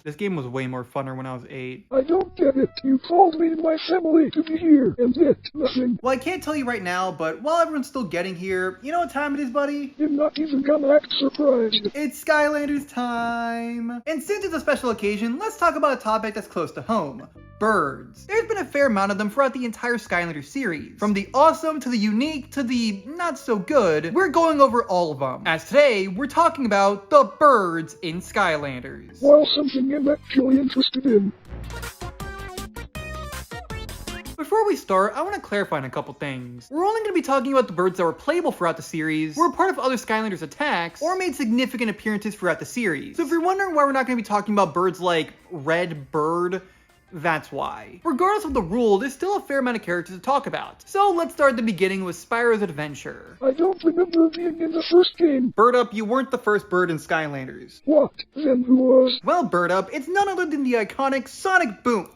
This game was way more funner when I was 8. I don't get it. You called me and my family to be here, and yet nothing. Well, I can't tell you right now, but while everyone's still getting here, you know what time it is, buddy? You're not even gonna act surprised. It's Skylanders time! And since it's a special occasion, let's talk about a topic that's close to home. Birds. There's been a fair amount of them throughout the entire Skylanders series. From the awesome to the unique to the not so good, we're going over all of them. As today, we're talking about the birds in Skylanders. Well, something I'm actually interested in. Before we start, I want to clarify on a couple things. We're only going to be talking about the birds that were playable throughout the series, were a part of other Skylanders attacks, or made significant appearances throughout the series. So if you're wondering why we're not going to be talking about birds like Red Bird, that's why. Regardless of the rule, there's still a fair amount of characters to talk about. So let's start at the beginning with Spyro's adventure. I don't remember being in the first game. Bird Up, you weren't the first bird in Skylanders. What? Then who was? Well, Bird Up, it's none other than the iconic Sonic Boom.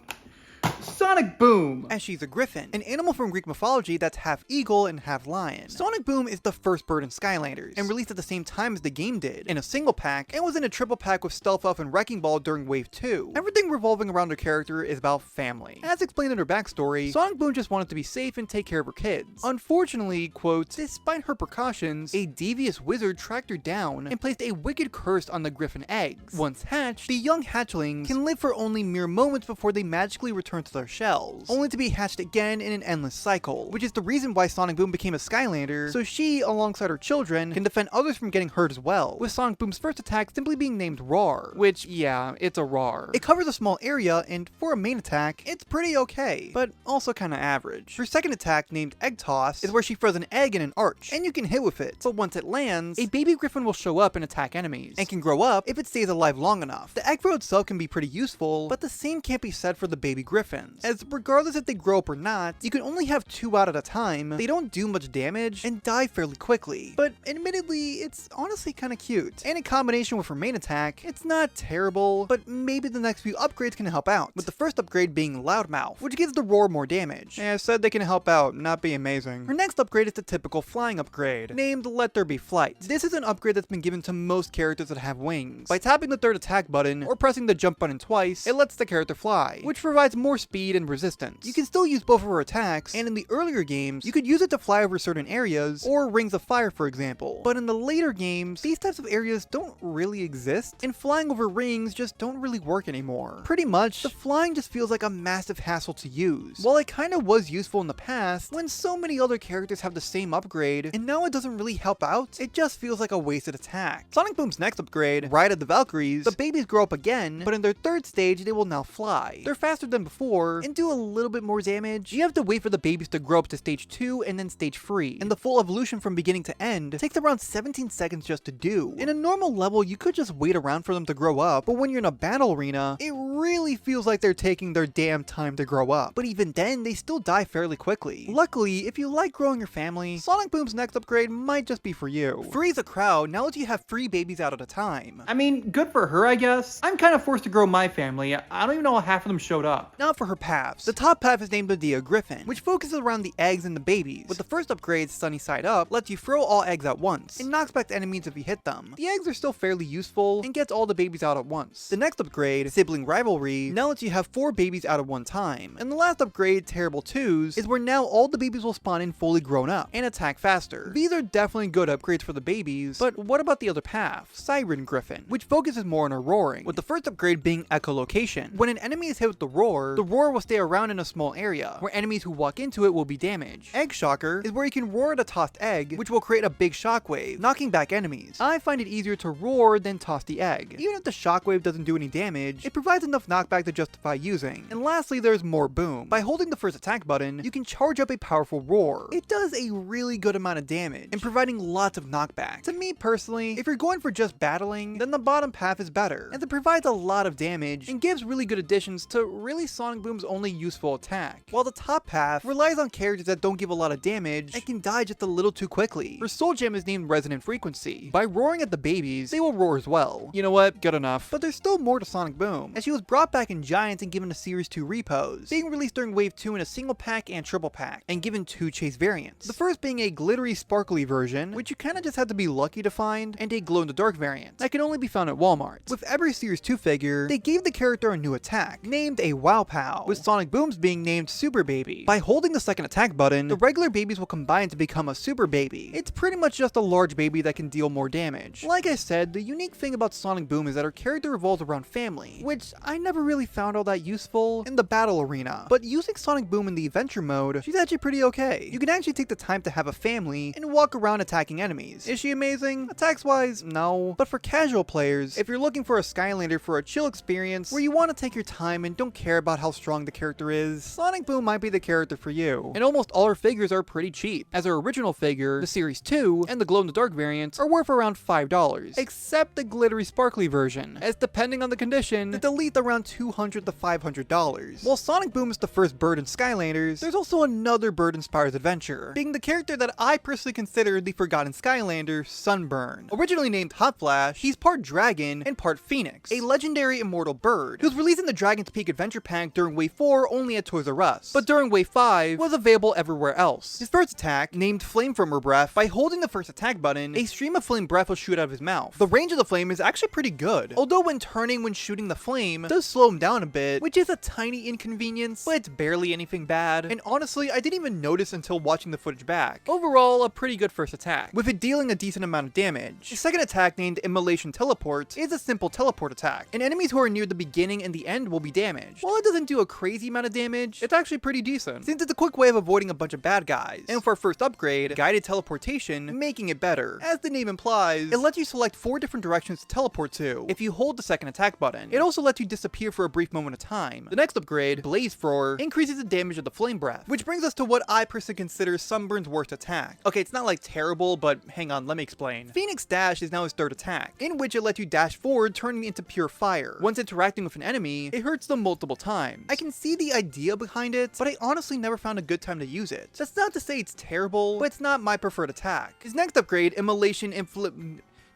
Sonic Boom! As she's a griffin, an animal from Greek mythology that's half eagle and half lion. Sonic Boom is the first bird in Skylanders, and released at the same time as the game did, in a single pack, and was in a triple pack with Stealth Elf and Wrecking Ball during Wave 2. Everything revolving around her character is about family. As explained in her backstory, Sonic Boom just wanted to be safe and take care of her kids. Unfortunately, quote, despite her precautions, a devious wizard tracked her down and placed a wicked curse on the griffin eggs. Once hatched, the young hatchlings can live for only mere moments before they magically return to their shells, only to be hatched again in an endless cycle, which is the reason why Sonic Boom became a Skylander, so she, alongside her children, can defend others from getting hurt as well, with Sonic Boom's first attack simply being named Roar, which, yeah, it's a roar. It covers a small area, and for a main attack, it's pretty okay, but also kinda average. Her second attack, named Egg Toss, is where she throws an egg in an arch, and you can hit with it, but once it lands, a baby griffin will show up and attack enemies, and can grow up if it stays alive long enough. The egg throw itself can be pretty useful, but the same can't be said for the baby griffins, as regardless if they grow up or not, you can only have 2 out at a time, they don't do much damage, and die fairly quickly. But admittedly, it's honestly kinda cute. And in combination with her main attack, it's not terrible, but maybe the next few upgrades can help out, with the first upgrade being Loudmouth, which gives the Roar more damage. I said they can help out, not be amazing. Her next upgrade is the typical flying upgrade, named Let There Be Flight. This is an upgrade that's been given to most characters that have wings. By tapping the third attack button, or pressing the jump button twice, it lets the character fly, which provides more speed and resistance. You can still use both of her attacks, and in the earlier games, you could use it to fly over certain areas, or rings of fire for example. But in the later games, these types of areas don't really exist, and flying over rings just don't really work anymore. Pretty much, the flying just feels like a massive hassle to use. While it kinda was useful in the past, when so many other characters have the same upgrade, and now it doesn't really help out, it just feels like a wasted attack. Sonic Boom's next upgrade, Ride of the Valkyries, the babies grow up again, but in their third stage, they will now fly. They're faster than before, and do a little bit more damage. You have to wait for the babies to grow up to stage 2 and then stage 3, and the full evolution from beginning to end takes around 17 seconds just to do. In a normal level, you could just wait around for them to grow up, but when you're in a battle arena, it really feels like they're taking their damn time to grow up. But even then, they still die fairly quickly. Luckily, if you like growing your family, Sonic Boom's next upgrade might just be for you. Freeze a Crowd now lets you have 3 babies out at a time. I mean, good for her, I guess. I'm kind of forced to grow my family. I don't even know how half of them showed up. Now for her paths. The top path is named Medea Griffin, which focuses around the eggs and the babies. With the first upgrade, Sunny Side Up, lets you throw all eggs at once, and knocks back enemies if you hit them. The eggs are still fairly useful, and gets all the babies out at once. The next upgrade, Sibling Rivalry, now lets you have 4 babies out at one time. And the last upgrade, Terrible Twos, is where now all the babies will spawn in fully grown up, and attack faster. These are definitely good upgrades for the babies, but what about the other path, Siren Griffin, which focuses more on her roaring, with the first upgrade being Echolocation. When an enemy is hit with the roar will stay around in a small area, where enemies who walk into it will be damaged. Egg Shocker is where you can roar at a tossed egg, which will create a big shockwave, knocking back enemies. I find it easier to roar than toss the egg. Even if the shockwave doesn't do any damage, it provides enough knockback to justify using. And lastly, there's More Boom. By holding the first attack button, you can charge up a powerful roar. It does a really good amount of damage, and providing lots of knockback. To me personally, if you're going for just battling, then the bottom path is better, as it provides a lot of damage, and gives really good additions to really Sonic Boom's only useful attack. While the top path relies on characters that don't give a lot of damage and can die just a little too quickly. Her soul gem is named Resonant Frequency. By roaring at the babies, they will roar as well. You know what? Good enough. But there's still more to Sonic Boom, as she was brought back in Giants and given a Series 2 repos, being released during Wave 2 in a single pack and triple pack, and given 2 chase variants. The first being a glittery sparkly version, which you kinda just had to be lucky to find, and a glow-in-the-dark variant that can only be found at Walmart. With every Series 2 figure, they gave the character a new attack, named a Wow Pow, with Sonic Boom's being named Super Baby. By holding the second attack button, the regular babies will combine to become a Super Baby. It's pretty much just a large baby that can deal more damage. Like I said, the unique thing about Sonic Boom is that her character revolves around family, which I never really found all that useful in the battle arena. But using Sonic Boom in the adventure mode, she's actually pretty okay. You can actually take the time to have a family and walk around attacking enemies. Is she amazing? Attacks wise, no. But for casual players, if you're looking for a Skylander for a chill experience where you want to take your time and don't care about how strong the character is, Sonic Boom might be the character for you. And almost all her figures are pretty cheap, as her original figure, the Series 2, and the glow-in-the-dark variants are worth around $5, except the glittery sparkly version, as depending on the condition, the delete around $200 to $500. While Sonic Boom is the first bird in Skylanders, there's also another bird in Spyro's Adventure, being the character that I personally consider the forgotten Skylander, Sunburn. Originally named Hot Flash, he's part dragon and part phoenix, a legendary immortal bird, who's released in the Dragon's Peak Adventure Pack during Wave 4 only at Toys R Us, but during Wave 5 was available everywhere else. His first attack, named Flame from her breath, by holding the first attack button, a stream of flame breath will shoot out of his mouth. The range of the flame is actually pretty good, although when turning when shooting the flame does slow him down a bit, which is a tiny inconvenience, but it's barely anything bad, and honestly I didn't even notice until watching the footage back. Overall, a pretty good first attack, with it dealing a decent amount of damage. His second attack, named Immolation Teleport, is a simple teleport attack, and enemies who are near the beginning and the end will be damaged. While it doesn't do a crazy amount of damage, it's actually pretty decent, since it's a quick way of avoiding a bunch of bad guys. And for our first upgrade, Guided Teleportation, making it better. As the name implies, it lets you select 4 different directions to teleport to if you hold the second attack button. It also lets you disappear for a brief moment of time. The next upgrade, Blaze Thrower, increases the damage of the flame breath, which brings us to what I personally consider Sunburn's worst attack. Okay, it's not like terrible, but hang on, let me explain. Phoenix Dash is now his third attack, in which it lets you dash forward, turning into pure fire. Once interacting with an enemy, it hurts them multiple times. I can see the idea behind it, but I honestly never found a good time to use it. That's not to say it's terrible, but it's not my preferred attack. His next upgrade, Immolation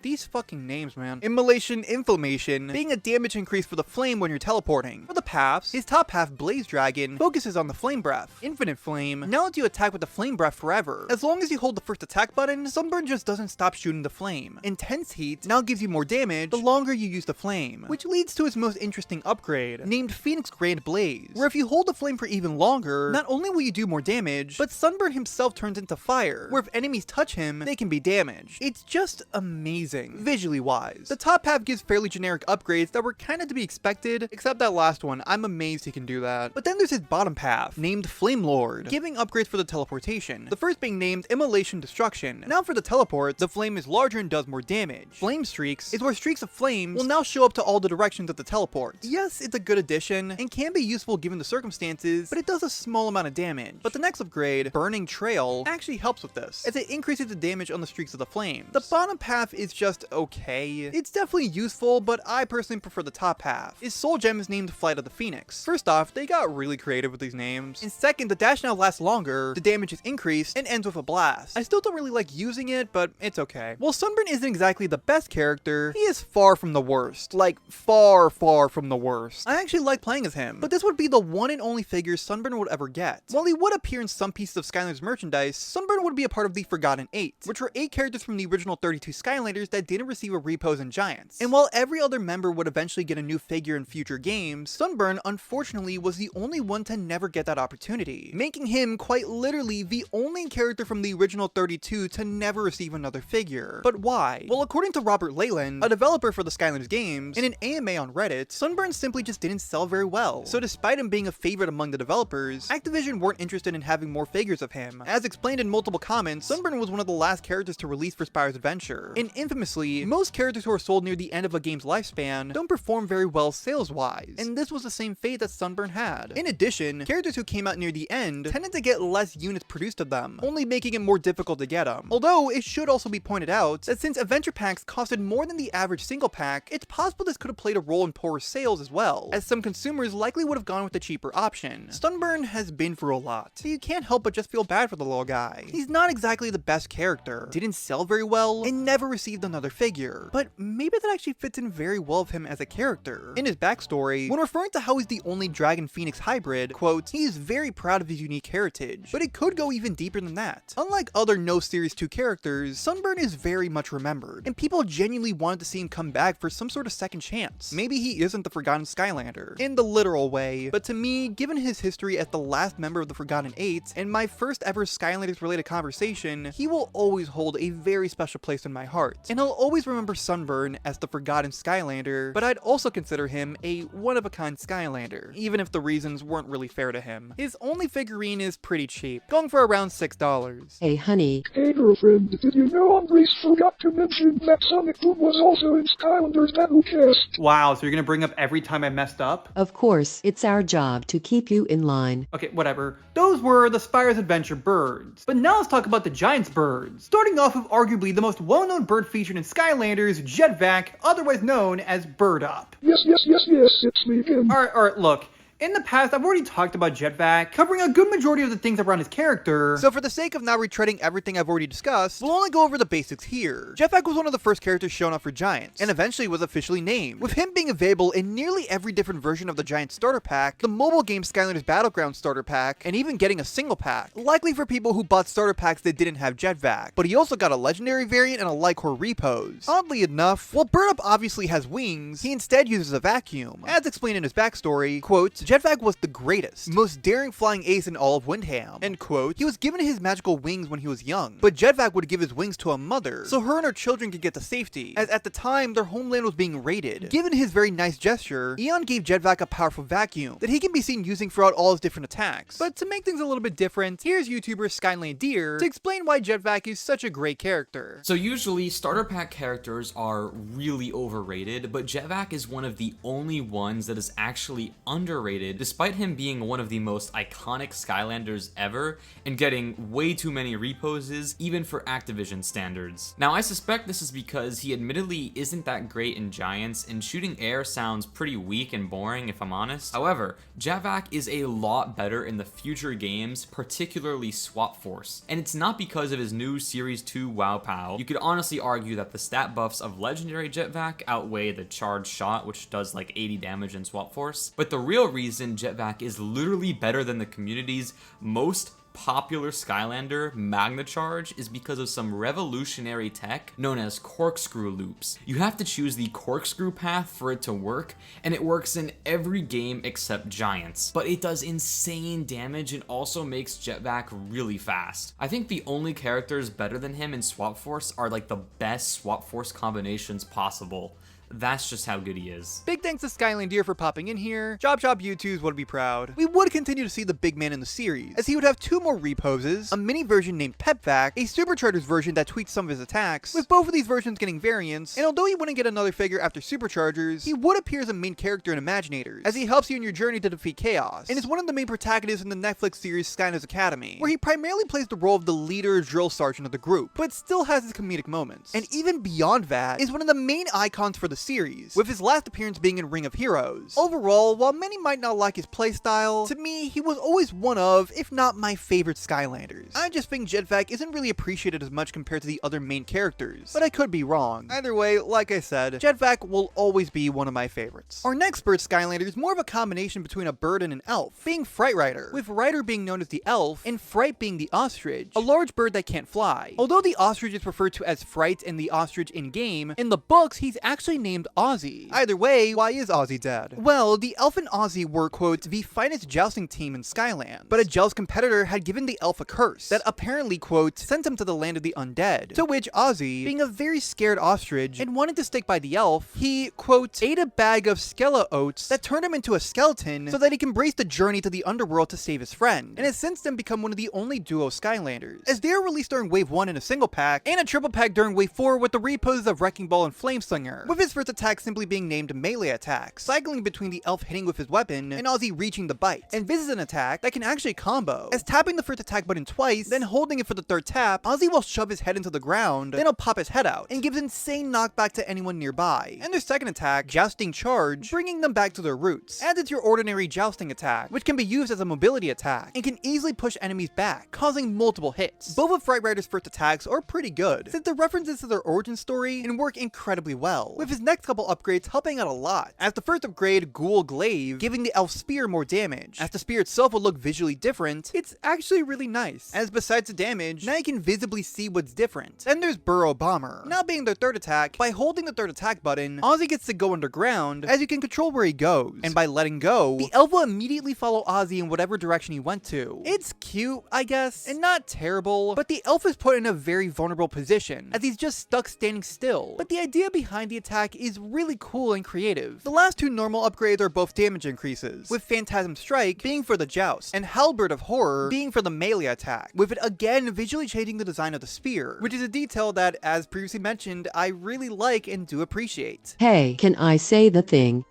These fucking names, man. Immolation Inflammation, being a damage increase for the flame when you're teleporting. For the paths, his top half, Blaze Dragon, focuses on the flame breath. Infinite Flame now lets you attack with the flame breath forever. As long as you hold the first attack button, Sunburn just doesn't stop shooting the flame. Intense Heat now gives you more damage the longer you use the flame, which leads to his most interesting upgrade, named Phoenix Grand Blaze, where if you hold the flame for even longer, not only will you do more damage, but Sunburn himself turns into fire, where if enemies touch him, they can be damaged. It's just amazing. Visually wise. The top half gives fairly generic upgrades that were kinda to be expected, except that last one. I'm amazed he can do that. But then there's his bottom half, named Flame Lord, giving upgrades for the teleportation. The first being named Immolation Destruction. Now for the teleport, the flame is larger and does more damage. Flame Streaks is where streaks of flames will now show up to all the directions of the teleport. Yes, it's a good addition, and can be useful given the circumstances, but it does a small amount of damage. But the next upgrade, Burning Trail, actually helps with this, as it increases the damage on the streaks of the flames. The bottom half is just okay. It's definitely useful, but I personally prefer the top half. His soul gem is named Flight of the Phoenix. First off, they got really creative with these names. And second, the dash now lasts longer, the damage is increased, and ends with a blast. I still don't really like using it, but it's okay. While Sunburn isn't exactly the best character, he is far from the worst. Like, far, far from the worst. I actually like playing as him, but this would be the one and only figure Sunburn would ever get. While he would appear in some pieces of Skylanders merchandise, Sunburn would be a part of the Forgotten 8, which were 8 characters from the original 32 Skylanders that didn't receive a repos in Giants. And while every other member would eventually get a new figure in future games, Sunburn unfortunately was the only one to never get that opportunity, making him quite literally the only character from the original 32 to never receive another figure. But why? Well, according to Robert Leyland, a developer for the Skylanders games, in an AMA on Reddit, Sunburn simply just didn't sell very well. So despite him being a favorite among the developers, Activision weren't interested in having more figures of him. As explained in multiple comments, Sunburn was one of the last characters to release for Spyro's Adventure, and infamously, most characters who are sold near the end of a game's lifespan don't perform very well sales-wise, and this was the same fate that Sunburn had. In addition, characters who came out near the end tended to get less units produced of them, only making it more difficult to get them. Although, it should also be pointed out that since adventure packs costed more than the average single pack, it's possible this could have played a role in poorer sales as well, as some consumers likely would have gone with the cheaper option. Sunburn has been through a lot, so you can't help but just feel bad for the little guy. He's not exactly the best character, didn't sell very well, and never received received another figure, but maybe that actually fits in very well with him as a character. In his backstory, when referring to how he's the only Dragon Phoenix hybrid, quote, he is very proud of his unique heritage, but it could go even deeper than that. Unlike other No Series 2 characters, Sunburn is very much remembered, and people genuinely wanted to see him come back for some sort of second chance. Maybe he isn't the Forgotten Skylander, in the literal way, but to me, given his history as the last member of the Forgotten Eight, and my first ever Skylanders related conversation, he will always hold a very special place in my heart, and I'll always remember Sunburn as the Forgotten Skylander, but I'd also consider him a one-of-a-kind Skylander, even if the reasons weren't really fair to him. His only figurine is pretty cheap, going for around $6. Hey honey. Hey girlfriend, did you know Andres forgot to mention that Sonic Boom was also in Skylanders Battlecast? Wow, so you're gonna bring up every time I messed up? Of course, it's our job to keep you in line. Okay, whatever. Those were the Spyro's Adventure birds. But now let's talk about the Giants birds. Starting off with arguably the most well-known bird featured in Skylanders, Jetvac, otherwise known as Bird Up. Yes, it's me again. Alright, look. In the past, I've already talked about Jetvac, covering a good majority of the things around his character. So for the sake of not retreading everything I've already discussed, we'll only go over the basics here. Jetvac was one of the first characters shown off for Giants, and eventually was officially named, with him being available in nearly every different version of the Giants starter pack, the mobile game Skylanders Battleground starter pack, and even getting a single pack, likely for people who bought starter packs that didn't have Jetvac. But he also got a legendary variant and a Lycor repose. Oddly enough, while Bird Up obviously has wings, he instead uses a vacuum. As explained in his backstory, quote, Jetvac was the greatest, most daring flying ace in all of Windham, end quote. He was given his magical wings when he was young, but Jetvac would give his wings to a mother, so her and her children could get to safety, as at the time, their homeland was being raided. Given his very nice gesture, Eon gave Jetvac a powerful vacuum that he can be seen using throughout all his different attacks. But to make things a little bit different, here's YouTuber Skylanders to explain why Jetvac is such a great character. So usually, starter pack characters are really overrated, but Jetvac is one of the only ones that is actually underrated, despite him being one of the most iconic Skylanders ever and getting way too many reposes, even for Activision standards. Now I suspect this is because he admittedly isn't that great in Giants, and shooting air sounds pretty weak and boring if I'm honest. However, Jetvac is a lot better in the future games, particularly Swap Force, and it's not because of his new Series 2 Wow Pow. You could honestly argue that the stat buffs of Legendary Jetvac outweigh the Charged Shot, which does like 80 damage in Swap Force, but the real reason Jetvac is literally better than the community's most popular Skylander, Magna Charge, is because of some revolutionary tech known as corkscrew loops. You have to choose the corkscrew path for it to work, and it works in every game except Giants, but it does insane damage and also makes Jetvac really fast. I think the only characters better than him in Swap Force are like the best Swap Force combinations possible. That's just how good he is. Big thanks to Skylanders for popping in here. Job Youtooz would be proud. We would continue to see the big man in the series, as he would have two more reposes, a mini version named Pepvac, a Superchargers version that tweaks some of his attacks, with both of these versions getting variants, and although he wouldn't get another figure after Superchargers, he would appear as a main character in Imaginators, as he helps you in your journey to defeat Chaos, and is one of the main protagonists in the Netflix series Skylanders Academy, where he primarily plays the role of the leader drill sergeant of the group, but still has his comedic moments. And even beyond that, is one of the main icons for the series, with his last appearance being in Ring of Heroes. Overall, while many might not like his playstyle, to me, he was always one of, if not my favorite Skylanders. I just think Jetvac isn't really appreciated as much compared to the other main characters, but I could be wrong. Either way, like I said, Jetvac will always be one of my favorites. Our next bird Skylander is more of a combination between a bird and an elf, being Fright Rider, with Rider being known as the elf, and Fright being the ostrich, a large bird that can't fly. Although the ostrich is referred to as Fright and the ostrich in-game, in the books, he's actually named Ozzy. Either way, why is Ozzy dead? Well, the elf and Ozzy were, quote, the finest jousting team in Skyland, but a joust competitor had given the elf a curse that apparently, quote, sent him to the land of the undead, to which Ozzy, being a very scared ostrich and wanting to stick by the elf, he, quote, ate a bag of skella oats that turned him into a skeleton so that he can brace the journey to the underworld to save his friend, and has since then become one of the only duo Skylanders, as they are released during Wave 1 in a single pack, and a triple pack during Wave 4 with the reposes of Wrecking Ball and Flameslinger, with his his first attack simply being named melee attack, cycling between the elf hitting with his weapon and Ozzy reaching the bite. And this is an attack that can actually combo, as tapping the first attack button twice, then holding it for the third tap, Ozzy will shove his head into the ground, then he'll pop his head out, and gives insane knockback to anyone nearby. And their second attack, Jousting Charge, bringing them back to their roots, as it's your ordinary jousting attack, which can be used as a mobility attack, and can easily push enemies back, causing multiple hits. Both of Fright Rider's first attacks are pretty good, since they're references to their origin story and work incredibly well, with his next couple upgrades helping out a lot, as the first upgrade, Ghoul Glaive, giving the elf spear more damage. As the spear itself will look visually different, it's actually really nice, as besides the damage, now you can visibly see what's different. Then there's Burrow Bomber, now being their third attack. By holding the third attack button, Ozzy gets to go underground, as you can control where he goes, and by letting go, the elf will immediately follow Ozzy in whatever direction he went to. It's cute, I guess, and not terrible, but the elf is put in a very vulnerable position, as he's just stuck standing still. But the idea behind the attack is really cool and creative. The last two normal upgrades are both damage increases, with Phantasm Strike being for the joust, and Halberd of Horror being for the melee attack, with it again visually changing the design of the spear, which is a detail that, as previously mentioned, I really like and do appreciate. Hey, can I say the thing?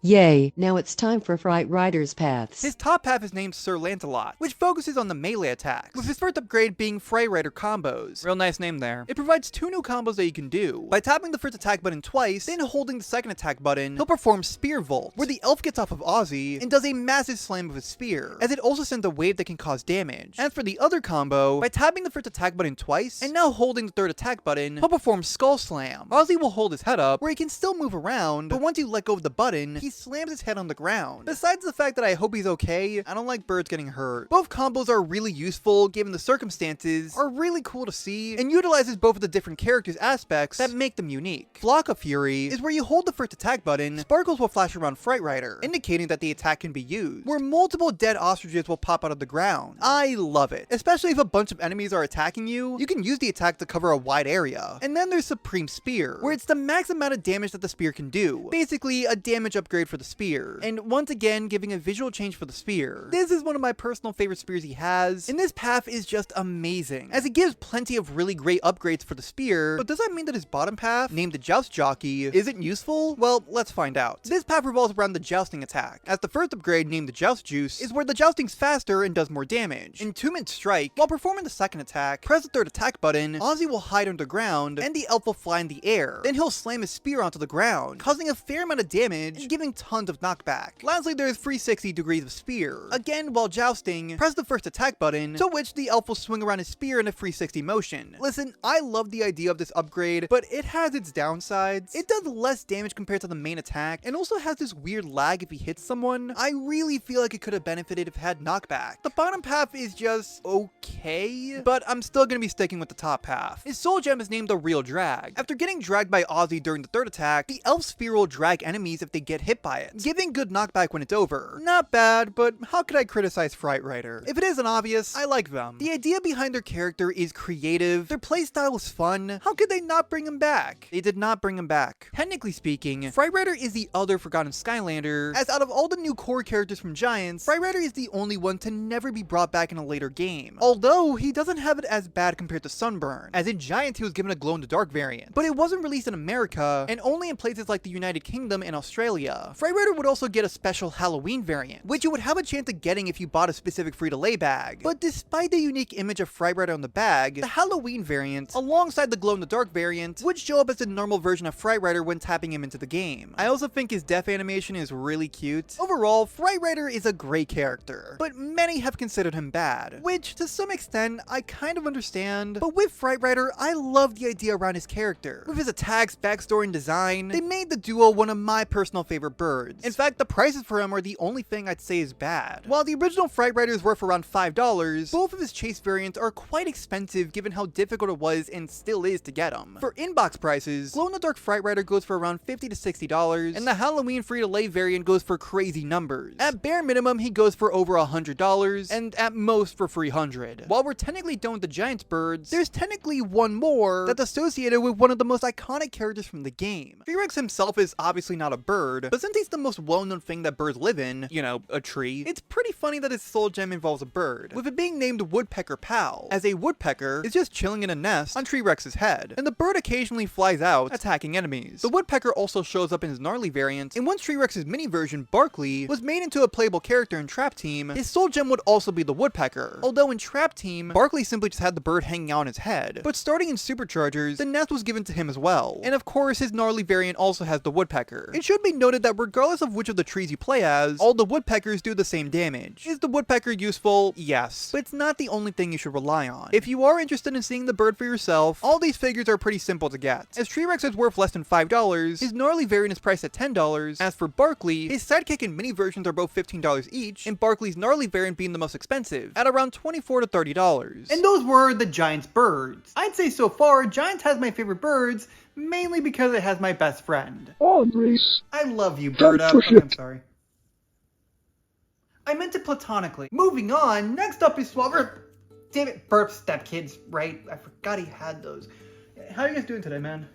Yay, now it's time for Fright Rider's paths. His top half is named Sir Lancelot, which focuses on the melee attacks, with his first upgrade being Fright Rider combos. Real nice name there. It provides two new combos that you can do. By tapping the first attack button twice, then holding the second attack button, he'll perform Spear Volt, where the elf gets off of Ozzy and does a massive slam with his spear, as it also sends a wave that can cause damage. As for the other combo, by tapping the first attack button twice, and now holding the third attack button, he'll perform Skull Slam. Ozzy will hold his head up, where he can still move around, but once you let go of the button, he slams his head on the ground. Besides the fact that I hope he's okay, I don't like birds getting hurt. Both combos are really useful given the circumstances, are really cool to see, and utilizes both of the different characters' aspects that make them unique. Flock of Fury is where you hold the first attack button, sparkles will flash around Fright Rider, indicating that the attack can be used, where multiple dead ostriches will pop out of the ground. I love it, especially if a bunch of enemies are attacking you. You can use the attack to cover a wide area. And then there's Supreme Spear, where it's the max amount of damage that the spear can do, basically a damage upgrade for the spear, and once again giving a visual change for the spear. This is one of my personal favorite spears he has, and this path is just amazing, as it gives plenty of really great upgrades for the spear. But does that mean that his bottom path, named the Joust Jockey, isn't useful? Well, let's find out. This path revolves around the jousting attack, as the first upgrade, named the Joust Juice, is where the jousting's faster and does more damage. Entombment Strike, while performing the second attack, press the third attack button, Ozzy will hide underground, and the elf will fly in the air. Then he'll slam his spear onto the ground, causing a fair amount of damage and giving tons of knockback. Lastly, there's 360 degrees of spear. Again, while jousting, press the first attack button, to which the elf will swing around his spear in a 360 motion. Listen, I love the idea of this upgrade, but it has its downsides. It does less damage compared to the main attack, and also has this weird lag if he hits someone. I really feel like it could have benefited if it had knockback. The bottom path is just okay, but I'm still gonna be sticking with the top path. His soul gem is named the Real Drag. After getting dragged by Ozzy during the third attack, the elf spear will drag enemies if they get hit by it, giving good knockback when it's over. Not bad, but how could I criticize Fright Rider? If it isn't obvious, I like them. The idea behind their character is creative, their playstyle is fun. How could they not bring him back? They did not bring him back. Technically speaking, Fright Rider is the other forgotten Skylander, as out of all the new core characters from Giants, Fright Rider is the only one to never be brought back in a later game. Although, he doesn't have it as bad compared to Sunburn, as in Giants he was given a glow-in-the-dark variant, but it wasn't released in America, and only in places like the United Kingdom and Australia. Fright Rider would also get a special Halloween variant, which you would have a chance of getting if you bought a specific free-to-lay bag. But despite the unique image of Fright Rider on the bag, the Halloween variant, alongside the glow-in-the-dark variant, would show up as the normal version of Fright Rider when tapping him into the game. I also think his death animation is really cute. Overall, Fright Rider is a great character, but many have considered him bad, which to some extent I kind of understand. But with Fright Rider, I love the idea around his character. With his attacks, backstory, and design, they made the duo one of my personal favorite birds. In fact, the prices for him are the only thing I'd say is bad. While the original Fright Rider is worth around $5, both of his chase variants are quite expensive given how difficult it was and still is to get them. For inbox prices, glow-in-the-dark Fright Rider goes for around $50 to $60, and the Halloween free-to-lay variant goes for crazy numbers. At bare minimum, he goes for over $100, and at most for $300. While we're technically done with the Giants birds, there's technically one more that's associated with one of the most iconic characters from the game. T-Rex himself is obviously not a bird, but since he's the most well-known thing that birds live in, you know, a tree, it's pretty funny that his soul gem involves a bird, with it being named Woodpecker Pal, as a woodpecker is just chilling in a nest on T-Rex's head, and the bird occasionally flies out, attacking enemies. The woodpecker also shows up in his gnarly variant, and once T-Rex's mini version, Barkley, was made into a playable character in Trap Team, his soul gem would also be the woodpecker, although in Trap Team, Barkley simply just had the bird hanging out on his head, but starting in Superchargers, the nest was given to him as well, and of course his gnarly variant also has the woodpecker. It should be noted that regardless of which of the trees you play as, all the woodpeckers do the same damage. Is the woodpecker useful? Yes, but it's not the only thing you should rely on. If you are interested in seeing the bird for yourself, all these figures are pretty simple to get. As T-Rex is worth less than $5, his gnarly variant is priced at $10. As for Barkley, his sidekick and mini versions are both $15 each, and Barkley's gnarly variant being the most expensive, at around $24 to $30. And those were the Giants birds. I'd say so far, Giants has my favorite birds, mainly because it has my best friend. Andres. I love you, Bird Up. Okay, I'm sorry. I meant it platonically. Moving on, next up is Swabber. Damn it, burp step kids, right? I forgot he had those. How are you guys doing today, man?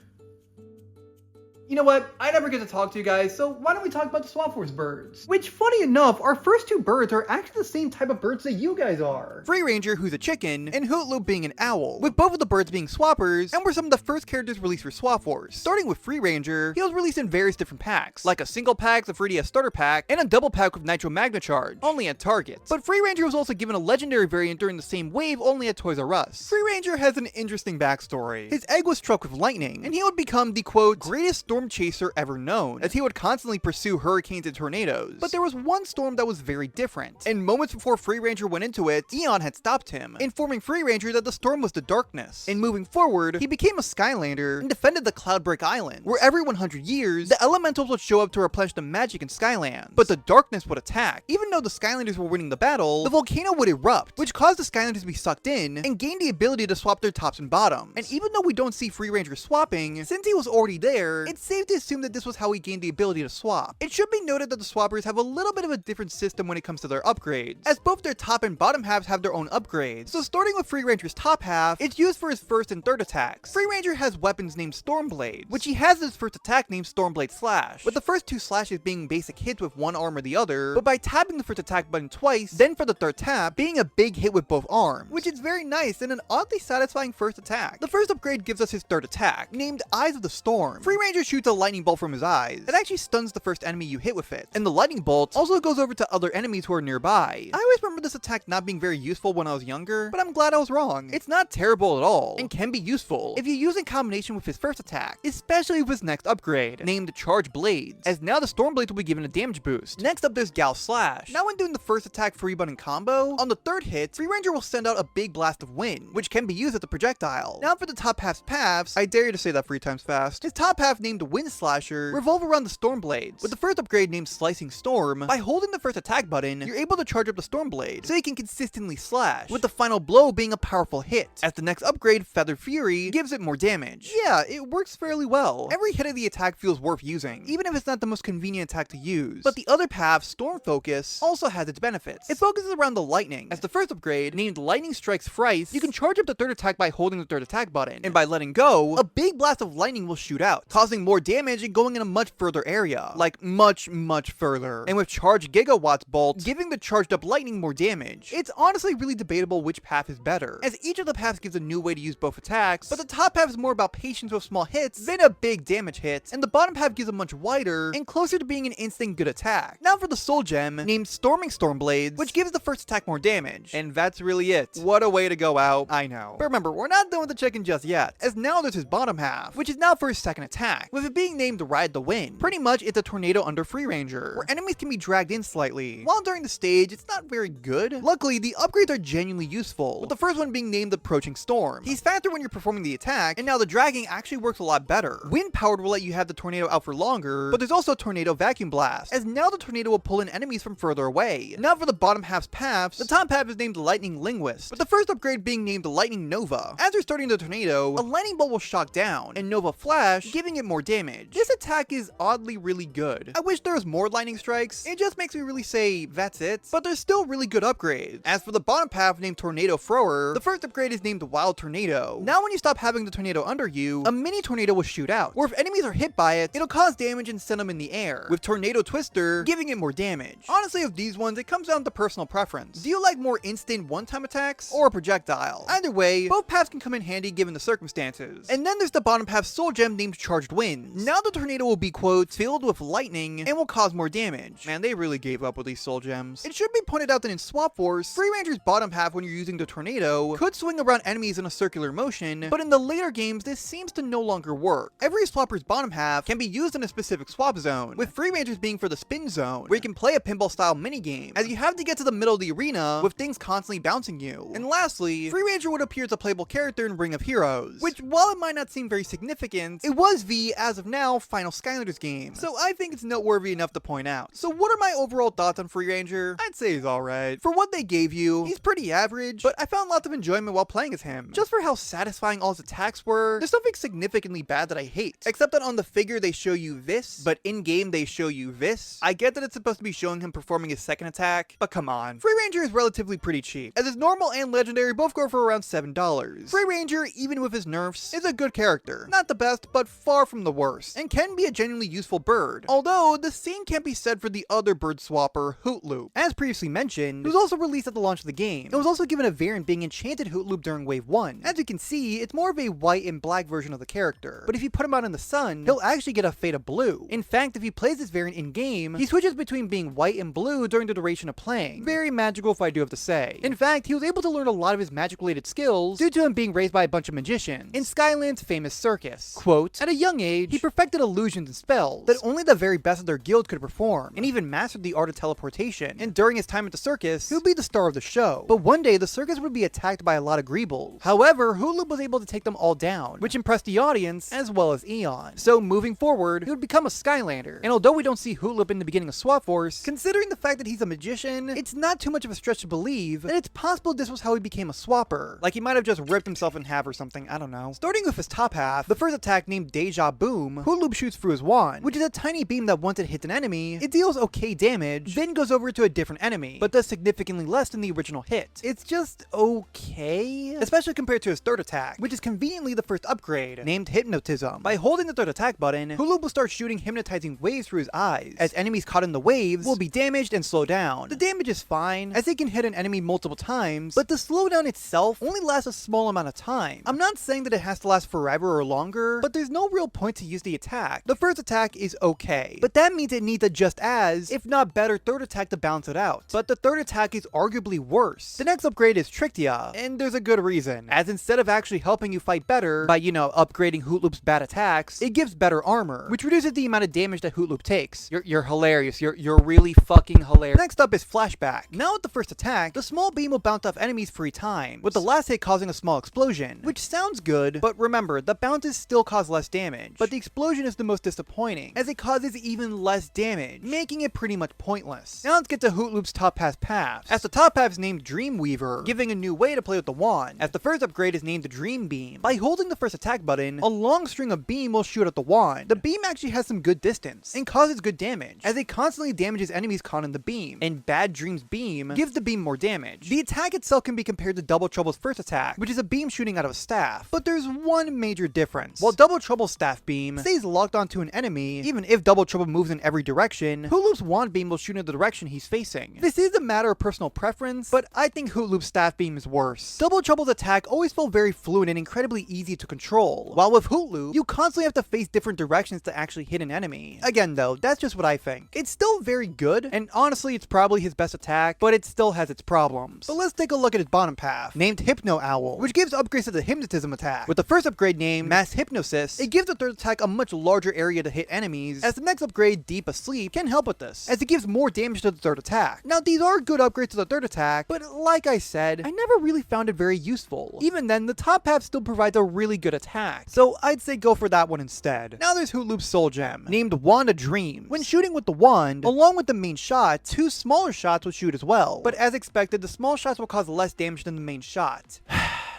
You know what? I never get to talk to you guys, so why don't we talk about the Swamp Force birds? Which, funny enough, our first two birds are actually the same type of birds that you guys are. Free Ranger, who's a chicken, and Hoot being an owl, with both of the birds being swappers, and were some of the first characters released for Swap Force. Starting with Free Ranger, he was released in various different packs, like a single pack, the 3DS starter pack, and a double pack with Nitro Magna Charge, only at Target. But Free Ranger was also given a legendary variant during the same wave, only at Toys R Us. Free Ranger has an interesting backstory. His egg was struck with lightning, and he would become the, quote, greatest storm chaser ever known, as he would constantly pursue hurricanes and tornadoes. But there was one storm that was very different, and moments before Free Ranger went into it, Eon had stopped him, informing Free Ranger that the storm was the darkness. And moving forward, he became a Skylander and defended the Cloudbreak Island, where every 100 years, the elementals would show up to replenish the magic in Skylands. But the darkness would attack. Even though the Skylanders were winning the battle, the volcano would erupt, which caused the Skylanders to be sucked in, and gain the ability to swap their tops and bottoms. And even though we don't see Free Ranger swapping, since he was already there, it's safe to assume that this was how he gained the ability to swap. It should be noted that the swappers have a little bit of a different system when it comes to their upgrades, as both their top and bottom halves have their own upgrades. So starting with Free Ranger's top half, it's used for his first and third attacks. Free Ranger has weapons named Stormblades, which he has his first attack named Stormblade Slash, with the first two slashes being basic hits with one arm or the other, but by tapping the first attack button twice, then for the third tap, being a big hit with both arms, which is very nice and an oddly satisfying first attack. The first upgrade gives us his third attack, named Eyes of the Storm. Free Ranger shoots a lightning bolt from his eyes. It actually stuns the first enemy you hit with it, and the lightning bolt also goes over to other enemies who are nearby. I always remember this attack not being very useful when I was younger, but I'm glad I was wrong. It's not terrible at all, and can be useful if you use it in combination with his first attack, especially with his next upgrade, named Charge Blades, as now the Stormblades will be given a damage boost. Next up there's Gal Slash. Now when doing the first attack free button combo, on the third hit, Free Ranger will send out a big blast of wind, which can be used as a projectile. Now for the top half's paths, I dare you to say that 3 times fast. His top half, named Wind Slasher, revolve around the Stormblades, with the first upgrade named Slicing Storm. By holding the first attack button, you're able to charge up the Stormblade, so you can consistently slash, with the final blow being a powerful hit, as the next upgrade, Feathered Fury, gives it more damage. Yeah, it works fairly well. Every hit of the attack feels worth using, even if it's not the most convenient attack to use. But the other path, Storm Focus, also has its benefits. It focuses around the lightning, as the first upgrade, named Lightning Strikes Thrice, you can charge up the third attack by holding the third attack button, and by letting go, a big blast of lightning will shoot out, causing more damage and going in a much further area. Like, much further. And with Charge Gigawatts Bolt, giving the charged up lightning more damage. It's honestly really debatable which path is better, as each of the paths gives a new way to use both attacks, but the top half is more about patience with small hits than a big damage hit, and the bottom half gives a much wider and closer to being an instant good attack. Now for the Soul Gem, named Storming Stormblades, which gives the first attack more damage. And that's really it. What a way to go out, I know. But remember, we're not done with the chicken just yet, as now there's his bottom half, which is now for his second attack, with it being named Ride the Wind. Pretty much, it's a tornado under Free Ranger, where enemies can be dragged in slightly. While during the stage, it's not very good. Luckily, the upgrades are genuinely useful, with the first one being named Approaching Storm. He's faster when you're performing the attack, and now the dragging actually works a lot better. Wind Powered will let you have the tornado out for longer, but there's also Tornado Vacuum Blast, as now the tornado will pull in enemies from further away. Now for the bottom half's paths, the top half is named Lightning Linguist, with the first upgrade being named Lightning Nova. As you're starting the tornado, a lightning bolt will shock down, and Nova Flash, giving it more damage. This attack is oddly really good. I wish there was more lightning strikes. It just makes me really say, that's it. But there's still really good upgrades. As for the bottom half named Tornado Thrower, the first upgrade is named Wild Tornado. Now when you stop having the tornado under you, a mini tornado will shoot out, or if enemies are hit by it, it'll cause damage and send them in the air, with Tornado Twister giving it more damage. Honestly, of these ones, it comes down to personal preference. Do you like more instant one-time attacks, or a projectile? Either way, both paths can come in handy given the circumstances. And then there's the bottom half soul gem named Charged Winds. Now the tornado will be, quote, filled with lightning and will cause more damage. Man, they really gave up with these soul gems. It should be pointed out that in Swap Force, Free Ranger's bottom half when you're using the tornado could swing around enemies in a circular motion, but in the later games, this seems to no longer work. Every swapper's bottom half can be used in a specific swap zone, with Free Ranger's being for the spin zone, where you can play a pinball style minigame, as you have to get to the middle of the arena with things constantly bouncing you. And lastly, Free Ranger would appear as a playable character in Ring of Heroes, which while it might not seem very significant, it was the, as of now, final Skylanders game, so I think it's noteworthy enough to point out. So what are my overall thoughts on Free Ranger? I'd say he's alright. For what they gave you, he's pretty average, but I found lots of enjoyment while playing as him. Just for how satisfying all his attacks were, there's nothing significantly bad that I hate, except that on the figure they show you this, but in-game they show you this. I get that it's supposed to be showing him performing his second attack, but come on. Free Ranger is relatively pretty cheap, as his normal and legendary both go for around $7. Free Ranger, even with his nerfs, is a good character. Not the best, but far from the worst, and can be a genuinely useful bird. Although, the same can't be said for the other bird swapper, Hoot. As previously mentioned, it was also released at the launch of the game. It was also given a variant being Enchanted Hoot during Wave 1. As you can see, it's more of a white and black version of the character, but if you put him out in the sun, he'll actually get a fade of blue. In fact, if he plays this variant in-game, he switches between being white and blue during the duration of playing. Very magical if I do have to say. In fact, he was able to learn a lot of his magic-related skills due to him being raised by a bunch of magicians in Skyland's famous circus. Quote, at a young age, he perfected illusions and spells that only the very best of their guild could perform, and even mastered the art of teleportation. And during his time at the circus, he would be the star of the show. But one day, the circus would be attacked by a lot of greebles. However, Hoot was able to take them all down, which impressed the audience as well as Eon. So moving forward, he would become a Skylander. And although we don't see Hoot in the beginning of Swap Force, considering the fact that he's a magician, it's not too much of a stretch to believe that it's possible this was how he became a swapper. Like he might have just ripped himself in half or something, I don't know. Starting with his top half, the first attack named Deja Boom, Hoot shoots through his wand, which is a tiny beam that once it hits an enemy, it deals okay damage, then goes over to a different enemy, but does significantly less than the original hit. It's just okay, especially compared to his third attack, which is conveniently the first upgrade, named Hypnotism. By holding the third attack button, Hoot will start shooting hypnotizing waves through his eyes, as enemies caught in the waves will be damaged and slow down. The damage is fine, as it can hit an enemy multiple times, but the slowdown itself only lasts a small amount of time. I'm not saying that it has to last forever or longer, but there's no real point to use the attack. The first attack is okay, but that means it needs a just as, if not better, third attack to balance it out. But the third attack is arguably worse. The next upgrade is Tricked Ya, and there's a good reason, as instead of actually helping you fight better by, upgrading Hoot bad attacks, it gives better armor, which reduces the amount of damage that Hoot takes. You're hilarious. You're really fucking hilarious. Next up is Flashback. Now with the first attack, the small beam will bounce off enemies 3 times, with the last hit causing a small explosion, which sounds good, but remember, the bounces still cause less damage, but the explosion is the most disappointing, as it causes even less damage, making it pretty much pointless. Now let's get to Hoot top half paths, as the top half is named Dreamweaver, giving a new way to play with the wand, as the first upgrade is named the Dream Beam. By holding the first attack button, a long string of beam will shoot at the wand. The beam actually has some good distance, and causes good damage, as it constantly damages enemies caught in the beam, and Bad Dream's beam gives the beam more damage. The attack itself can be compared to Double Trouble's first attack, which is a beam shooting out of a staff, but there's one major difference. While Double Trouble's staff beam stays locked onto an enemy, even if Double Trouble moves in every direction, Hoot wand beam will shoot in the direction he's facing. This is a matter of personal preference, but I think Hoot staff beam is worse. Double Trouble's attack always felt very fluid and incredibly easy to control, while with Hoot you constantly have to face different directions to actually hit an enemy. Again though, that's just what I think. It's still very good, and honestly it's probably his best attack, but it still has its problems. But let's take a look at his bottom half, named Hypno Owl, which gives upgrades to the Hypnotism attack. With the first upgrade named Mass Hypnosis, it gives the third attack a much larger area to hit enemies, as the next upgrade, Deep Asleep, can help with this, as it gives more damage to the third attack. Now these are good upgrades to the third attack, but like I said, I never really found it very useful. Even then, the top half still provides a really good attack, so I'd say go for that one instead. Now there's Hoot Soul Gem, named Wand of Dreams. When shooting with the wand, along with the main shot, 2 smaller shots will shoot as well, but as expected, the small shots will cause less damage than the main shot.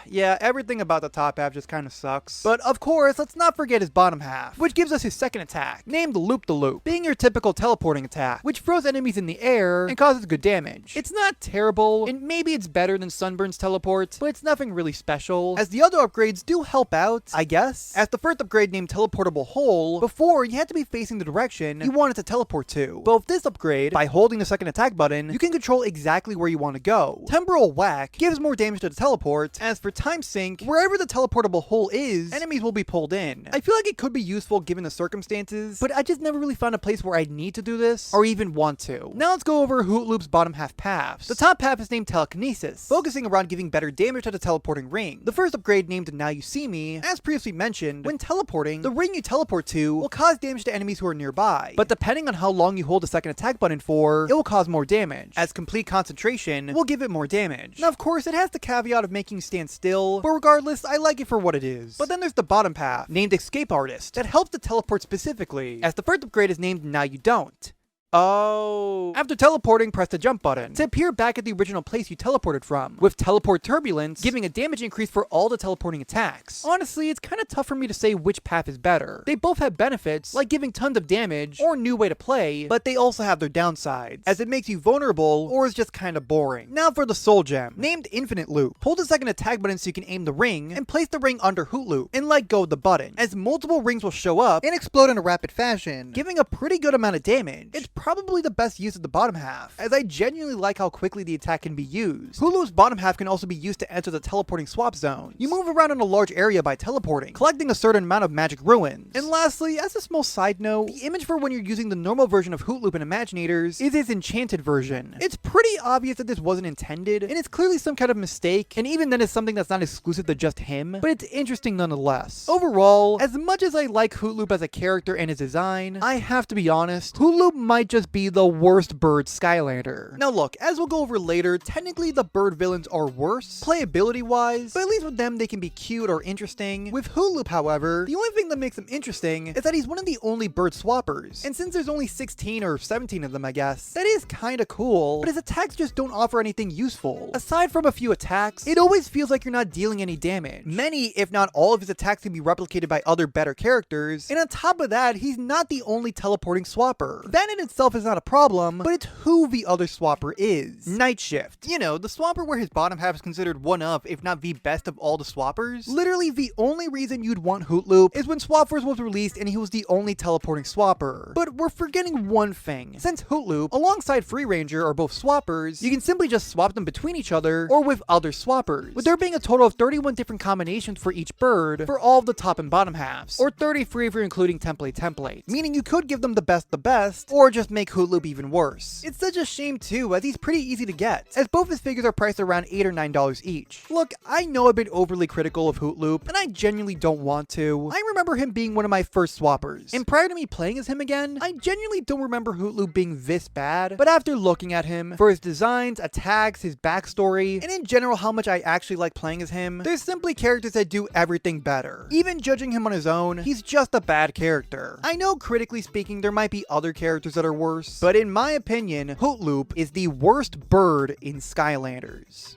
Yeah, everything about the top half just kind of sucks. But of course, let's not forget his bottom half, which gives us his second attack, named Loop-the-Loop, being your typical teleporting attack, which throws enemies in the air and causes good damage. It's not terrible, and maybe it's better than Sunburn's teleport, but it's nothing really special, as the other upgrades do help out, I guess. As the first upgrade named Teleportable Hole, before you had to be facing the direction you wanted to teleport to. But with this upgrade, by holding the second attack button, you can control exactly where you want to go. Temporal Whack gives more damage to the teleport. As for Time Sink, wherever the teleportable hole is, enemies will be pulled in. I feel like it could be useful given the circumstances, but I just never really found a place where I'd need to do this, or even want to. Now let's go over Hoot Loop's bottom half paths. The top half is named Telekinesis, focusing around giving better damage to the teleporting ring. The first upgrade named Now You See Me, as previously mentioned, when teleporting, the ring you teleport to will cause damage to enemies who are nearby, but depending on how long you hold the second attack button for, it will cause more damage, as complete concentration will give it more damage. Now of course it has the caveat of making you stand still, but regardless, I like it for what it is. But then there's the bottom path, named Escape Artist, that helps to teleport specifically, as the first upgrade is named Now You Don't. Oh. After teleporting, press the jump button to appear back at the original place you teleported from, with Teleport Turbulence giving a damage increase for all the teleporting attacks. Honestly, it's kind of tough for me to say which path is better. They both have benefits, like giving tons of damage, or new way to play, but they also have their downsides, as it makes you vulnerable, or is just kind of boring. Now for the Soul Gem, named Infinite Loop. Hold the second attack button so you can aim the ring, and place the ring under Hoot Loop, and let go of the button, as multiple rings will show up and explode in a rapid fashion, giving a pretty good amount of damage. It's probably the best use of the bottom half, as I genuinely like how quickly the attack can be used. Hoot Loop's bottom half can also be used to enter the teleporting swap zone. You move around in a large area by teleporting, collecting a certain amount of magic ruins. And lastly, as a small side note, the image for when you're using the normal version of Hoot Loop in Imaginators is its enchanted version. It's pretty obvious that this wasn't intended, and it's clearly some kind of mistake, and even then it's something that's not exclusive to just him, but it's interesting nonetheless. Overall, as much as I like Hoot Loop as a character and his design, I have to be honest, Hoot Loop might just be the worst bird Skylander. Now look, as we'll go over later, technically the bird villains are worse, playability wise, but at least with them they can be cute or interesting. With Hoot Loop, however, the only thing that makes him interesting is that he's one of the only bird swappers, and since there's only 16 or 17 of them I guess, that is kinda cool, but his attacks just don't offer anything useful. Aside from a few attacks, it always feels like you're not dealing any damage. Many, if not all of his attacks can be replicated by other better characters, and on top of that, he's not the only teleporting swapper. That in itself is not a problem, but it's who the other swapper is. Night Shift. You know, the swapper where his bottom half is considered one of, if not the best of all the swappers. Literally the only reason you'd want Hoot Loop is when Swap Force was released and he was the only teleporting swapper. But we're forgetting one thing. Since Hoot Loop, alongside Free Ranger, are both swappers, you can simply just swap them between each other or with other swappers, with there being a total of 31 different combinations for each bird for all of the top and bottom halves, or 33 if you're including templates, meaning you could give them the best, or just make Hoot Loop even worse. It's such a shame too, as he's pretty easy to get, as both his figures are priced around $8 or $9 each. Look, I know I've been overly critical of Hoot Loop, and I genuinely don't want to. I remember him being one of my first swappers, and prior to me playing as him again, I genuinely don't remember Hoot Loop being this bad, but after looking at him, for his designs, attacks, his backstory, and in general how much I actually like playing as him, there's simply characters that do everything better. Even judging him on his own, he's just a bad character. I know critically speaking there might be other characters that are worse, but in my opinion, Hoot Loop is the worst bird in Skylanders.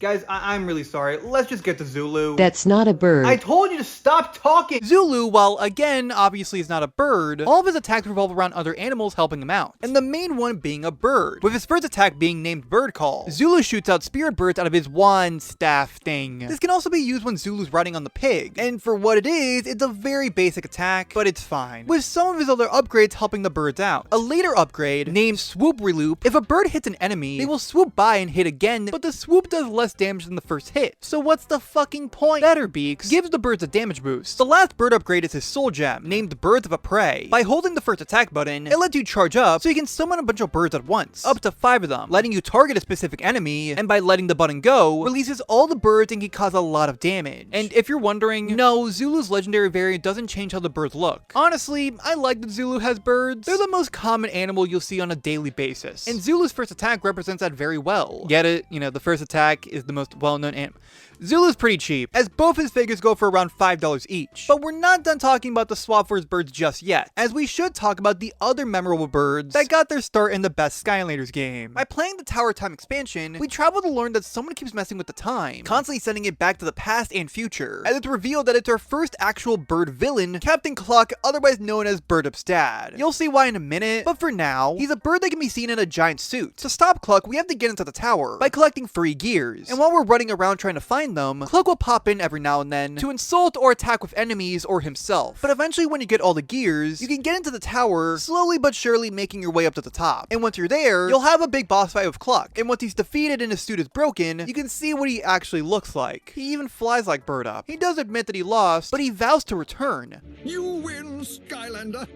Guys, I'm really sorry. Let's just get to Zulu. That's not a bird. I told you to stop talking! Zulu, while again, obviously is not a bird, all of his attacks revolve around other animals helping him out, and the main one being a bird, with his first attack being named Bird Call. Zulu shoots out spirit birds out of his wand staff thing. This can also be used when Zulu's riding on the pig, and for what it is, it's a very basic attack, but it's fine, with some of his other upgrades helping the birds out. A later upgrade, named Swoop Reloop, if a bird hits an enemy, they will swoop by and hit again, but the swoop does less damage than the first hit. So what's the fucking point? Better Beaks gives the birds a damage boost. The last bird upgrade is his Soul Gem, named Birds of a Prey. By holding the first attack button, it lets you charge up so you can summon a bunch of birds at once, up to 5 of them, letting you target a specific enemy, and by letting the button go, releases all the birds and can cause a lot of damage. And if you're wondering, no, Zulu's legendary variant doesn't change how the birds look. Honestly, I like that Zulu has birds. They're the most common animal you'll see on a daily basis, and Zulu's first attack represents that very well. Get it? You know, the first attack is is the most well-known animal. Zulu's pretty cheap, as both his figures go for around $5 each. But we're not done talking about the Swap Force birds just yet, as we should talk about the other memorable birds that got their start in the best Skylanders game. By playing the Tower of Time expansion, we travel to learn that someone keeps messing with the time, constantly sending it back to the past and future, as it's revealed that it's our first actual bird villain, Captain Cluck, otherwise known as Birdup's dad. You'll see why in a minute, but for now, he's a bird that can be seen in a giant suit. To stop Cluck, we have to get into the tower by collecting free gears, and while we're running around trying to find them, Cluck will pop in every now and then to insult or attack with enemies or himself. But eventually when you get all the gears, you can get into the tower, slowly but surely making your way up to the top. And once you're there, you'll have a big boss fight with Cluck. And once he's defeated and his suit is broken, you can see what he actually looks like. He even flies like Birdup. He does admit that he lost, but he vows to return. You win, Skylander.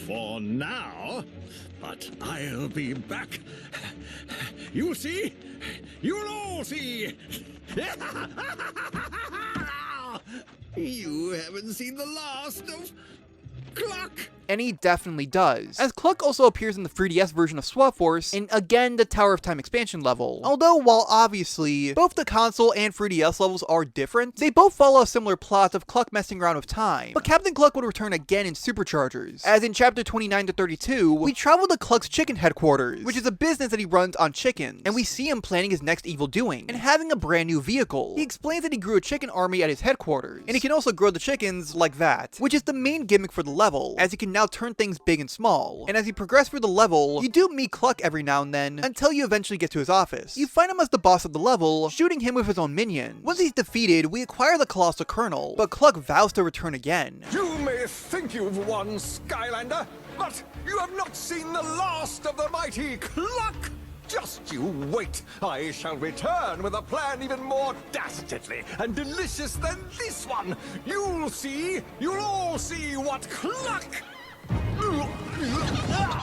For now. But I'll be back. You'll see. You'll all see. You haven't seen the last of Cluck. And he definitely does, as Cluck also appears in the 3DS version of Swap Force, and again the Tower of Time expansion level. Although while obviously both the console and 3DS levels are different, they both follow a similar plot of Cluck messing around with time. But Captain Cluck would return again in Superchargers, as in chapter 29 to 32, we travel to Cluck's chicken headquarters, which is a business that he runs on chickens, and we see him planning his next evil doing, and having a brand new vehicle. He explains that he grew a chicken army at his headquarters, and he can also grow the chickens like that, which is the main gimmick for the level, as he can now turn things big and small. And as you progress through the level, you do meet Cluck every now and then, until you eventually get to his office. You find him as the boss of the level, shooting him with his own minion. Once he's defeated, we acquire the Colossal Colonel, but Cluck vows to return again. You may think you've won, Skylander, but you have not seen the last of the mighty Cluck. Just you wait. I shall return with a plan even more dastardly and delicious than this one. You'll see. You'll all see what Cluck.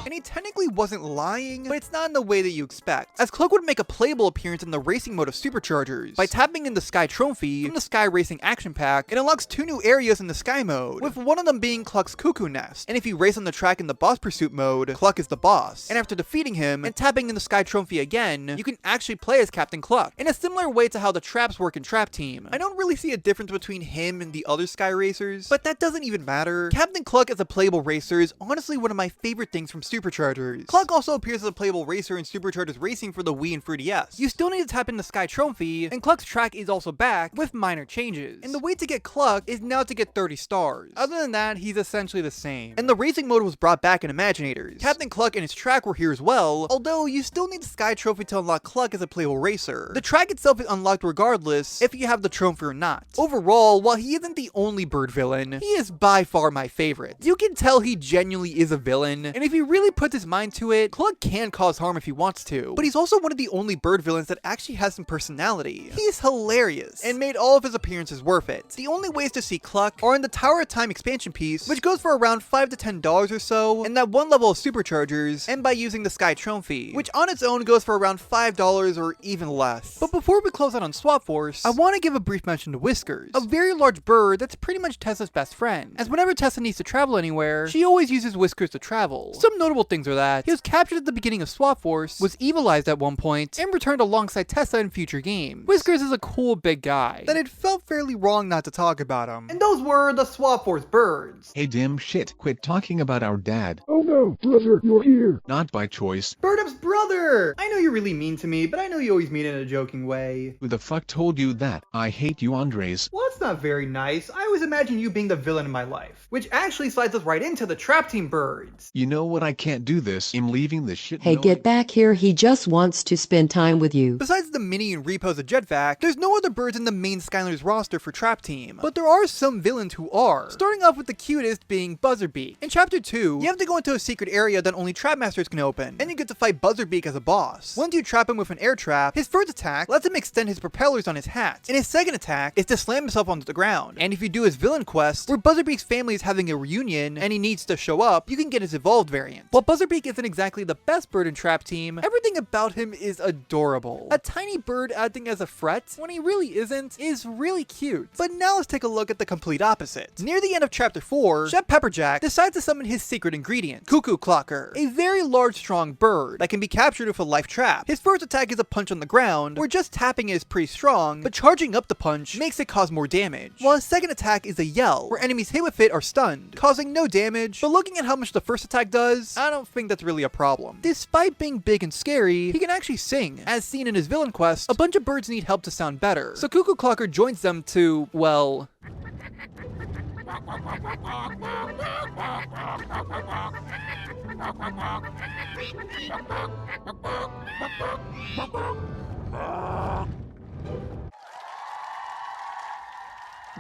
And he technically wasn't lying, but it's not in the way that you expect, as Cluck would make a playable appearance in the racing mode of Superchargers. By tapping in the Sky Trophy from the Sky Racing Action Pack, it unlocks 2 new areas in the Sky mode, with one of them being Cluck's Cuckoo Nest. And if you race on the track in the Boss Pursuit mode, Cluck is the boss. And after defeating him and tapping in the Sky Trophy again, you can actually play as Captain Cluck, in a similar way to how the traps work in Trap Team. I don't really see a difference between him and the other Sky Racers, but that doesn't even matter. Captain Cluck as a playable racer is honestly one of my favorite things from Superchargers. Cluck also appears as a playable racer in Superchargers Racing for the Wii and 3DS. You still need to tap in the Sky Trophy, and Cluck's track is also back, with minor changes. And the way to get Cluck is now to get 30 stars. Other than that, he's essentially the same. And the racing mode was brought back in Imaginators. Captain Cluck and his track were here as well, although you still need the Sky Trophy to unlock Cluck as a playable racer. The track itself is unlocked regardless if you have the trophy or not. Overall, while he isn't the only bird villain, he is by far my favorite. You can tell he genuinely is a villain, and if he really puts his mind to it, Cluck can cause harm if he wants to, but he's also one of the only bird villains that actually has some personality. He's hilarious, and made all of his appearances worth it. The only ways to see Cluck are in the Tower of Time expansion piece, which goes for around $5 to $10 or so, and that one level of Superchargers, and by using the Sky Trophy, which on its own goes for around $5 or even less. But before we close out on Swap Force, I want to give a brief mention to Whiskers, a very large bird that's pretty much Tessa's best friend, as whenever Tessa needs to travel anywhere, she always uses Whiskers to travel. Some notable things are that he was captured at the beginning of Swap Force, was evilized at one point, and returned alongside Tessa in future games. Whiskers is a cool big guy that it felt fairly wrong not to talk about him. And those were the Swap Force birds. Hey dim shit, quit talking about our dad. Oh no, brother, you're here. Not by choice. Birdup's brother! I know you're really mean to me, but I know you always mean it in a joking way. Who the fuck told you that? I hate you, Andres. Well, that's not very nice. I always imagine you being the villain in my life, which actually slides us right into the Trap Team birds. You know what, I can't do this. I'm leaving this shit. Hey, get back here. He just wants to spend time with you. Besides the Mini and Repos of Jetvac, there's no other birds in the main Skylanders roster for Trap Team, but there are some villains who are. Starting off with the cutest being Buzzerbeak. In Chapter 2, you have to go into a secret area that only Trap Masters can open, and you get to fight Buzzerbeak as a boss. Once you trap him with an air trap, his first attack lets him extend his propellers on his hat, and his second attack is to slam himself onto the ground. And if you do his villain quest, where Buzzerbeak's family is having a reunion and he needs to show up, you can get his evolved variant. While Buzzerbeak isn't exactly the best bird in Trap Team, everything about him is adorable. A tiny bird acting as a threat, when he really isn't, is really cute. But now let's take a look at the complete opposite. Near the end of Chapter 4, Chef Pepperjack decides to summon his secret ingredient, Cuckoo Clocker, a very large strong bird that can be captured captured with a life trap. His first attack is a punch on the ground, where just tapping it is pretty strong, but charging up the punch makes it cause more damage. While his second attack is a yell, where enemies hit with it are stunned, causing no damage, but looking at how much the first attack does, I don't think that's really a problem. Despite being big and scary, he can actually sing. As seen in his villain quest, a bunch of birds need help to sound better, so Cuckoo Clucker joins them to, well...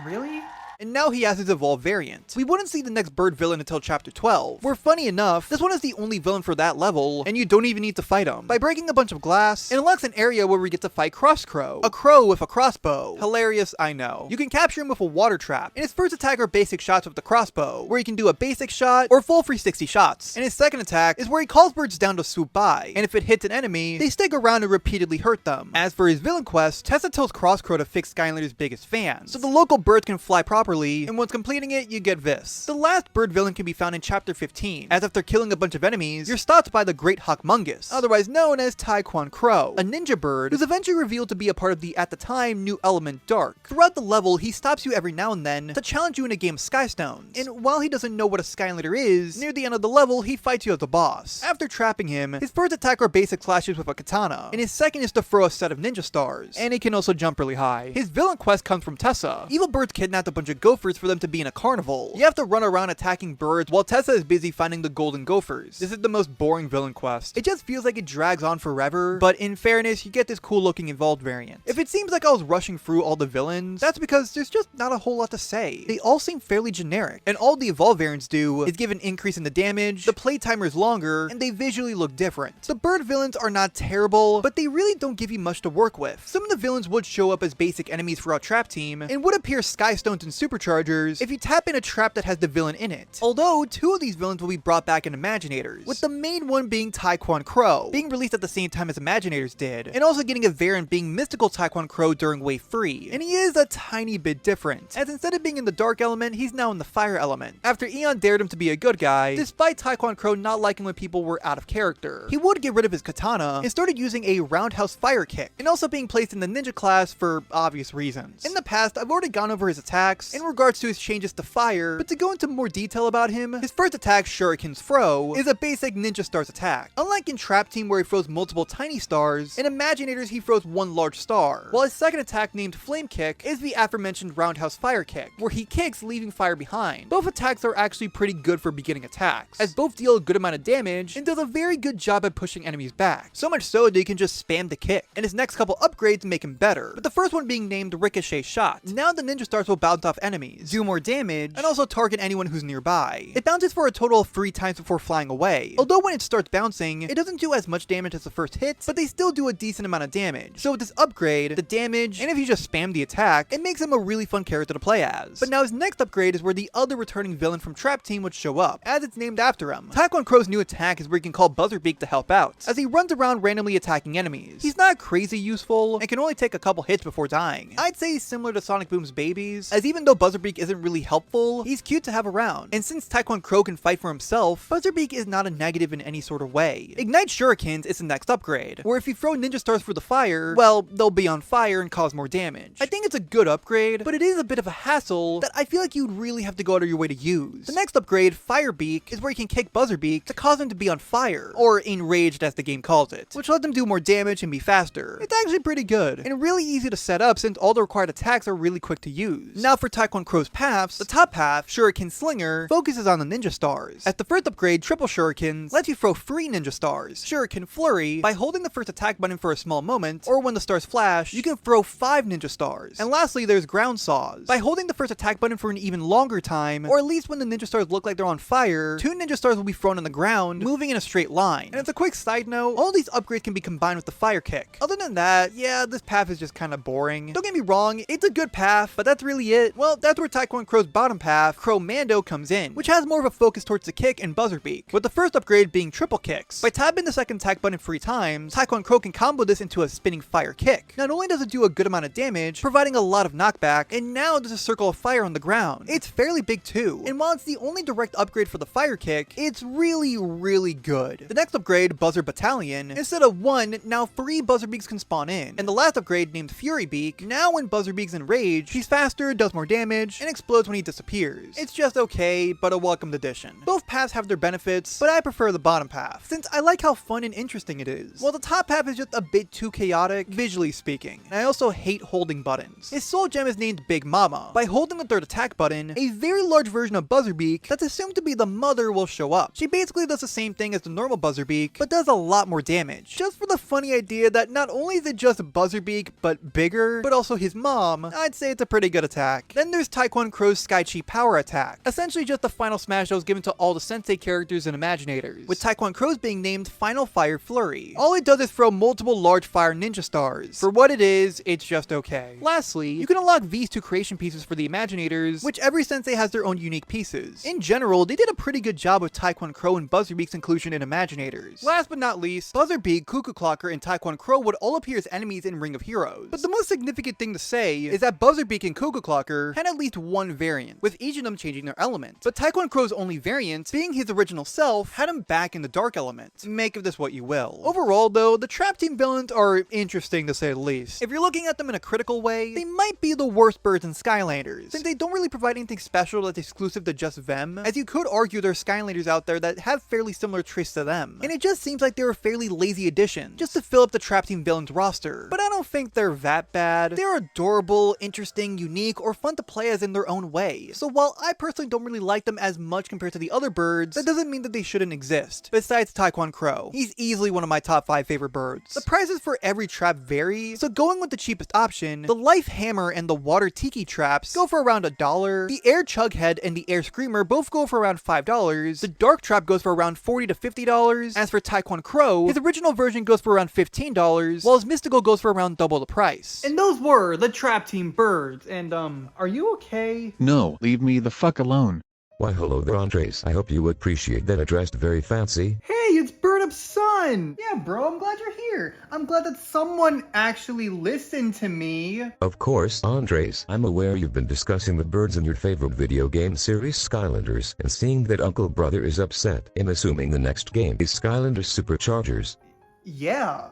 Really? And now he has his evolved variant. We wouldn't see the next bird villain until chapter 12, where funny enough, this one is the only villain for that level, and you don't even need to fight him. By breaking a bunch of glass, it unlocks an area where we get to fight Cross Crow, a crow with a crossbow. Hilarious, I know. You can capture him with a water trap, and his first attack are basic shots with the crossbow, where he can do a basic shot or full 360 shots. And his second attack is where he calls birds down to swoop by, and if it hits an enemy, they stick around and repeatedly hurt them. As for his villain quest, Tessa tells Cross Crow to fix Skylanders' biggest fans, so the local birds can fly properly, and once completing it, you get this. The last bird villain can be found in chapter 15, as after killing a bunch of enemies, you're stopped by the Great Hawkmungus, otherwise known as Kwon Crow, a ninja bird who's eventually revealed to be a part of the, at the time, new element Dark. Throughout the level, he stops you every now and then to challenge you in a game of Skystones, and while he doesn't know what a Skylander is, near the end of the level, he fights you as a boss. After trapping him, his first attack are basic slashes with a katana, and his second is to throw a set of ninja stars, and he can also jump really high. His villain quest comes from Tessa. Evil birds kidnapped a bunch of gophers for them to be in a carnival. You have to run around attacking birds while Tessa is busy finding the golden gophers. This is the most boring villain quest. It just feels like it drags on forever, but in fairness, you get this cool looking evolved variant. If it seems like I was rushing through all the villains, that's because there's just not a whole lot to say. They all seem fairly generic, and all the evolved variants do is give an increase in the damage, the play timer is longer, and they visually look different. The bird villains are not terrible, but they really don't give you much to work with. Some of the villains would show up as basic enemies for our trap team, and would appear Skystones and Superchargers if you tap in a trap that has the villain in it. Although, two of these villains will be brought back in Imaginators, with the main one being Kwon Crow, being released at the same time as Imaginators did, and also getting a variant being Mystical Kwon Crow during Wave 3. And he is a tiny bit different, as instead of being in the dark element, he's now in the fire element, after Eon dared him to be a good guy, despite Kwon Crow not liking when people were out of character. He would get rid of his katana, and started using a roundhouse fire kick, and also being placed in the ninja class for obvious reasons. In the past, I've already gone over his attacks in regards to his changes to fire, but to go into more detail about him, his first attack, Shuriken's Throw, is a basic Ninja Stars attack. Unlike in Trap Team where he throws multiple tiny stars, in Imaginators he throws one large star, while his second attack, named Flame Kick, is the aforementioned Roundhouse Fire Kick, where he kicks leaving fire behind. Both attacks are actually pretty good for beginning attacks, as both deal a good amount of damage and does a very good job at pushing enemies back, so much so that you can just spam the kick, and his next couple upgrades make him better, but the first one being named Ricochet Shot. Now the Ninja Stars will bounce off enemies, do more damage, and also target anyone who's nearby. It bounces for a total of 3 times before flying away, although when it starts bouncing, it doesn't do as much damage as the first hit, but they still do a decent amount of damage. So with this upgrade, the damage, and if you just spam the attack, it makes him a really fun character to play as. But now his next upgrade is where the other returning villain from Trap Team would show up, as it's named after him. Kwon Crow's new attack is where he can call Beak to help out, as he runs around randomly attacking enemies. He's not crazy useful, and can only take a couple hits before dying. I'd say he's similar to Sonic Boom's babies, as even though Beak isn't really helpful, he's cute to have around. And since Kwon Crow can fight for himself, Beak is not a negative in any sort of way. Ignite Shurikens is the next upgrade, where if you throw Ninja Stars for the fire, well, they'll be on fire and cause more damage. I think it's a good upgrade, but it is a bit of a hassle that I feel like you'd really have to go out of your way to use. The next upgrade, Fire Beak, is where you can kick Beak to cause him to be on fire, or enraged as the game calls it, which lets him do more damage and be faster. It's actually pretty good, and really easy to set up since all the required attacks are really quick to use. Now for Kwon Crow's paths, the top half, Shuriken Slinger, focuses on the Ninja Stars. As the first upgrade, Triple Shurikens, lets you throw 3 Ninja Stars. Shuriken Flurry, by holding the first attack button for a small moment, or when the stars flash, you can throw 5 Ninja Stars. And lastly, there's Ground Saws. By holding the first attack button for an even longer time, or at least when the Ninja Stars look like they're on fire, 2 Ninja Stars will be thrown on the ground, moving in a straight line. And as a quick side note, all these upgrades can be combined with the Fire Kick. Other than that, yeah, this path is just kinda boring. Don't get me wrong, it's a good path, but that's really it. Well, Well, that's where Taekwon Crow's bottom half, Crow Mando, comes in, which has more of a focus towards the kick and buzzer beak, with the first upgrade being triple kicks. By tapping the second attack button 3 times, Taekwon Crow can combo this into a spinning fire kick. Not only does it do a good amount of damage, providing a lot of knockback, and now there's a circle of fire on the ground. It's fairly big too, and while it's the only direct upgrade for the fire kick, it's really good. The next upgrade, Buzzer Battalion, instead of 1, now 3 buzzer beaks can spawn in, and the last upgrade, named Fury Beak, now when Buzzer Beak's enraged, he's faster, does more damage, and explodes when he disappears. It's just okay, but a welcomed addition. Both paths have their benefits, but I prefer the bottom path, since I like how fun and interesting it is, while the top half is just a bit too chaotic, visually speaking. And I also hate holding buttons. His soul gem is named Big Mama. By holding the third attack button, a very large version of Buzzer Beak that's assumed to be the mother will show up. She basically does the same thing as the normal Buzzer Beak, but does a lot more damage. Just for the funny idea that not only is it just Buzzer Beak, but bigger, but also his mom, I'd say it's a pretty good attack. Then there's Taekwon Crow's Sky Chi Power Attack, essentially just the final smash that was given to all the Sensei characters and Imaginators, with Taekwon Crow's being named Final Fire Flurry. All it does is throw multiple large fire ninja stars. For what it is, it's just okay. Lastly, you can unlock these 2 creation pieces for the Imaginators, which every Sensei has their own unique pieces. In general, they did a pretty good job with Taekwon Crow and Buzzer Beak's inclusion in Imaginators. Last but not least, Buzzer Beak, Cuckoo Clocker, and Taekwon Crow would all appear as enemies in Ring of Heroes. But the most significant thing to say is that Buzzer Beak and Cuckoo Clocker had at least one variant, with each of them changing their element. But Taekwon Crow's only variant, being his original self, had him back in the dark element. Make of this what you will. Overall though, the Trap Team villains are interesting to say the least. If you're looking at them in a critical way, they might be the worst birds in Skylanders, since they don't really provide anything special that's exclusive to just them, as you could argue there are Skylanders out there that have fairly similar traits to them. And it just seems like they're a fairly lazy addition, just to fill up the Trap Team villains roster. But I don't think they're that bad. They're adorable, interesting, unique, or fun to play as in their own way. So while I personally don't really like them as much compared to the other birds, that doesn't mean that they shouldn't exist. Besides Taekwon Crow, he's easily one of my top 5 favorite birds. The prices for every trap vary, so going with the cheapest option, the Life Hammer and the Water Tiki traps go for around $1, the Air Chughead and the Air Screamer both go for around $5, the Dark Trap goes for around $40 to $50, as for Taekwon Crow, his original version goes for around $15, while his Mystical goes for around double the price. And those were the Trap Team birds, and are you okay? No, leave me the fuck alone. Why hello there Andres, I hope you appreciate that I dressed very fancy. Hey, it's Bird Up Sun! Yeah bro, I'm glad you're here. I'm glad that someone actually listened to me. Of course Andres, I'm aware you've been discussing the birds in your favorite video game series Skylanders, and seeing that Uncle Brother is upset, I'm assuming the next game is Skylanders Superchargers. Yeah,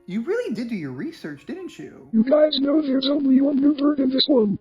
you really did do your research, didn't you? You guys know there's only one new bird in this one.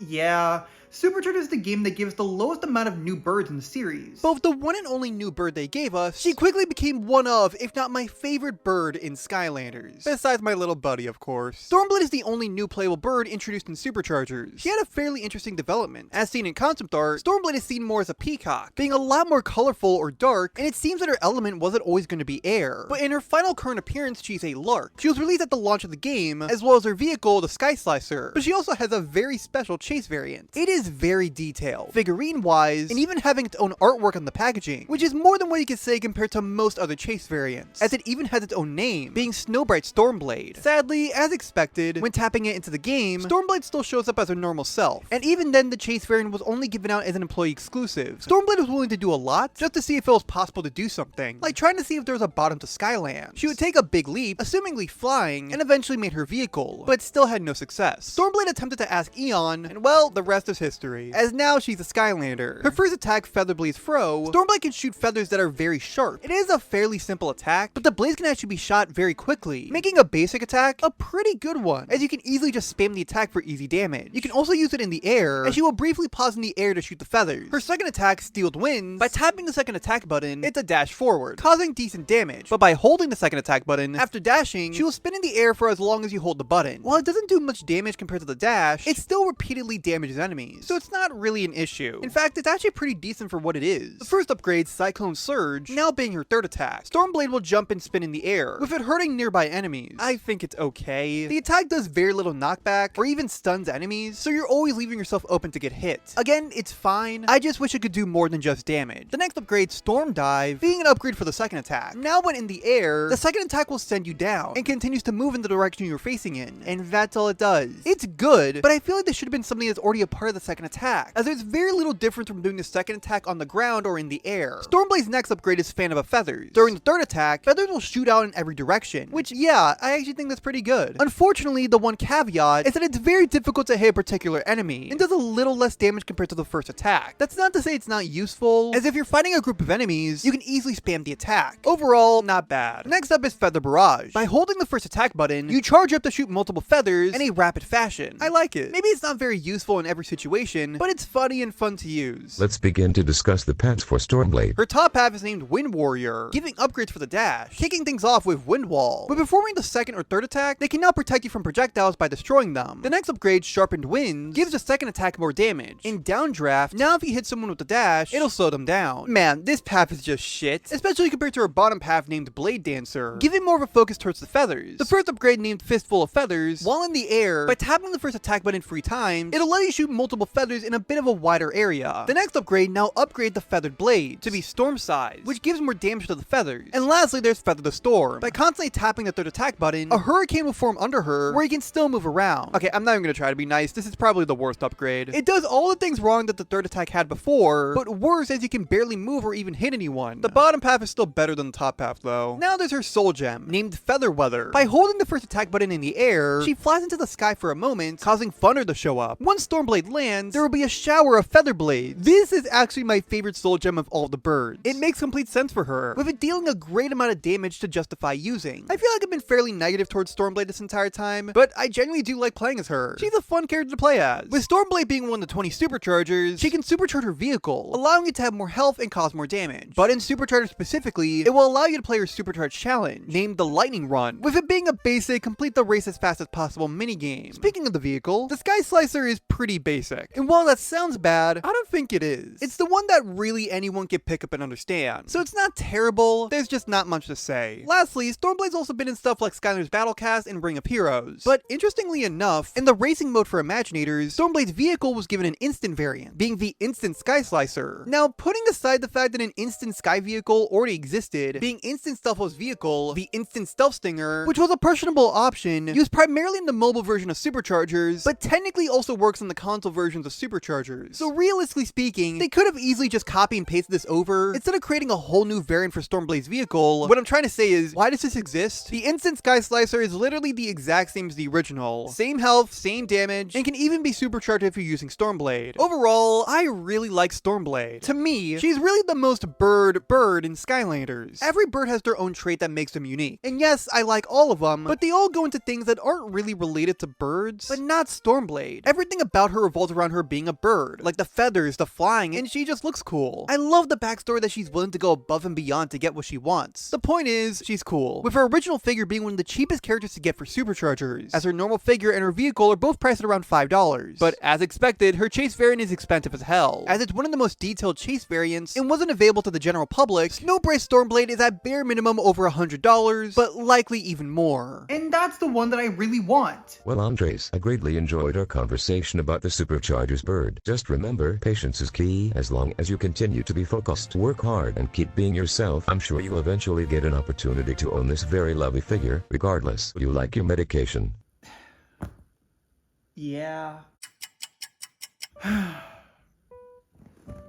Yeah, Supercharged is the game that gives the lowest amount of new birds in the series. But with the one and only new bird they gave us, she quickly became one of, if not my favorite bird in Skylanders. Besides my little buddy, of course. Stormblade is the only new playable bird introduced in Superchargers. She had a fairly interesting development. As seen in concept art, Stormblade is seen more as a peacock, being a lot more colorful or dark, and it seems that her element wasn't always going to be air. But in her final current appearance, she's a lark. She was released at the launch of the game, as well as her vehicle, the Sky Slicer. But she also has a very special chase variant. It is very detailed, figurine-wise, and even having its own artwork on the packaging, which is more than what you could say compared to most other chase variants, as it even has its own name, being Snowbright Stormblade. Sadly, as expected, when tapping it into the game, Stormblade still shows up as her normal self, and even then the chase variant was only given out as an employee exclusive. Stormblade was willing to do a lot, just to see if it was possible to do something, like trying to see if there was a bottom to Skyland. She would take a big leap, assumingly flying, and eventually made her vehicle, but still had no success. Stormblade attempted to ask Eon, and well, the rest is history, as now she's a Skylander. Her first attack, Featherblade's Throw, Stormblade can shoot feathers that are very sharp. It is a fairly simple attack, but the blades can actually be shot very quickly, making a basic attack a pretty good one, as you can easily just spam the attack for easy damage. You can also use it in the air, as she will briefly pause in the air to shoot the feathers. Her second attack, Steeled Winds, by tapping the second attack button, it's a dash forward, causing decent damage, but by holding the second attack button, after dashing, she will spin in the air for as long as you hold the button. While it doesn't do much damage compared to the dash, it still repeatedly damages enemies. enemies, so it's not really an issue. In fact, it's actually pretty decent for what it is. The first upgrade, Cyclone Surge, now being her third attack. Stormblade will jump and spin in the air, with it hurting nearby enemies. I think it's okay. The attack does very little knockback, or even stuns enemies, so you're always leaving yourself open to get hit. Again, it's fine. I just wish it could do more than just damage. The next upgrade, Storm Dive, being an upgrade for the second attack. Now when in the air, the second attack will send you down, and continues to move in the direction you're facing in, and that's all it does. It's good, but I feel like this should have been something that's already a part of the second attack, as there's very little difference from doing the second attack on the ground or in the air. Stormblade's next upgrade is Phantom of Feathers. During the third attack, feathers will shoot out in every direction, which yeah, I actually think that's pretty good. Unfortunately, the one caveat is that it's very difficult to hit a particular enemy, and does a little less damage compared to the first attack. That's not to say it's not useful, as if you're fighting a group of enemies, you can easily spam the attack. Overall, not bad. Next up is Feather Barrage. By holding the first attack button, you charge up to shoot multiple feathers in a rapid fashion. I like it. Maybe it's not very useful in every situation, but it's funny and fun to use. Let's begin to discuss the paths for Stormblade. Her top half is named Wind Warrior, giving upgrades for the dash, kicking things off with Wind Wall. But performing the second or third attack, they can now protect you from projectiles by destroying them. The next upgrade, Sharpened Winds, gives the second attack more damage. In Downdraft, now if you hit someone with the dash, it'll slow them down. Man, this path is just shit, especially compared to her bottom path named Blade Dancer, giving more of a focus towards the feathers. The first upgrade named Fistful of Feathers, while in the air, by tapping the first attack button 3 times, it'll let you shoot multiple feathers in a bit of a wider area. The next upgrade now upgrade the Feathered Blade to be Storm Size, which gives more damage to the feathers. And lastly, there's Feather the Storm. By constantly tapping the third attack button, a hurricane will form under her, where you can still move around. Okay, I'm not even gonna try to be nice, this is probably the worst upgrade. It does all the things wrong that the third attack had before, but worse as you can barely move or even hit anyone. The bottom path is still better than the top path though. Now there's her Soul Gem, named Feather Weather. By holding the first attack button in the air, she flies into the sky for a moment, causing thunder to show up. Once Stormblade lands, there will be a shower of feather blades. This is actually my favorite Soul Gem of all the birds. It makes complete sense for her, with it dealing a great amount of damage to justify using. I feel like I've been fairly negative towards Stormblade this entire time, but I genuinely do like playing as her. She's a fun character to play as. With Stormblade being one of the 20 superchargers, she can supercharge her vehicle, allowing it to have more health and cause more damage. But in Supercharger specifically, it will allow you to play her Supercharged Challenge, named the Lightning Run, with it being a basic, complete the race as fast as possible minigame. Speaking of the vehicle, the Sky Slicer is pretty basic, and while that sounds bad, I don't think it is. It's the one that really anyone can pick up and understand, so it's not terrible, there's just not much to say. Lastly, Stormblade's also been in stuff like Skylanders Battlecast and Ring of Heroes, but interestingly enough, in the racing mode for Imaginators, Stormblade's vehicle was given an instant variant, being the Instant Sky Slicer. Now, putting aside the fact that an instant sky vehicle already existed, being Instant Stealth's vehicle, the Instant Stealth Stinger, which was a personable option, used primarily in the mobile version of Superchargers, but technically also works on the console versions of Superchargers. So realistically speaking, they could have easily just copy and pasted this over, instead of creating a whole new variant for Stormblade's vehicle. What I'm trying to say is, why does this exist? The Instant Sky Slicer is literally the exact same as the original. Same health, same damage, and can even be supercharged if you're using Stormblade. Overall, I really like Stormblade. To me, she's really the most bird in Skylanders. Every bird has their own trait that makes them unique. And yes, I like all of them, but they all go into things that aren't really related to birds, but not Stormblade. Everything about her revolves around her being a bird, like the feathers, the flying, and she just looks cool. I love the backstory that she's willing to go above and beyond to get what she wants. The point is, she's cool, with her original figure being one of the cheapest characters to get for Superchargers, as her normal figure and her vehicle are both priced at around $5. But as expected, her chase variant is expensive as hell, as it's one of the most detailed chase variants and wasn't available to the general public. Snowbrace Stormblade is at bare minimum over $100, but likely even more. And that's the one that I really want. Well, Andres, I greatly enjoyed our conversation about the Superchargers bird. Just remember, patience is key. As long as you continue to be focused, work hard, and keep being yourself, I'm sure you'll eventually get an opportunity to own this very lovely figure. Regardless, you like your medication. Yeah.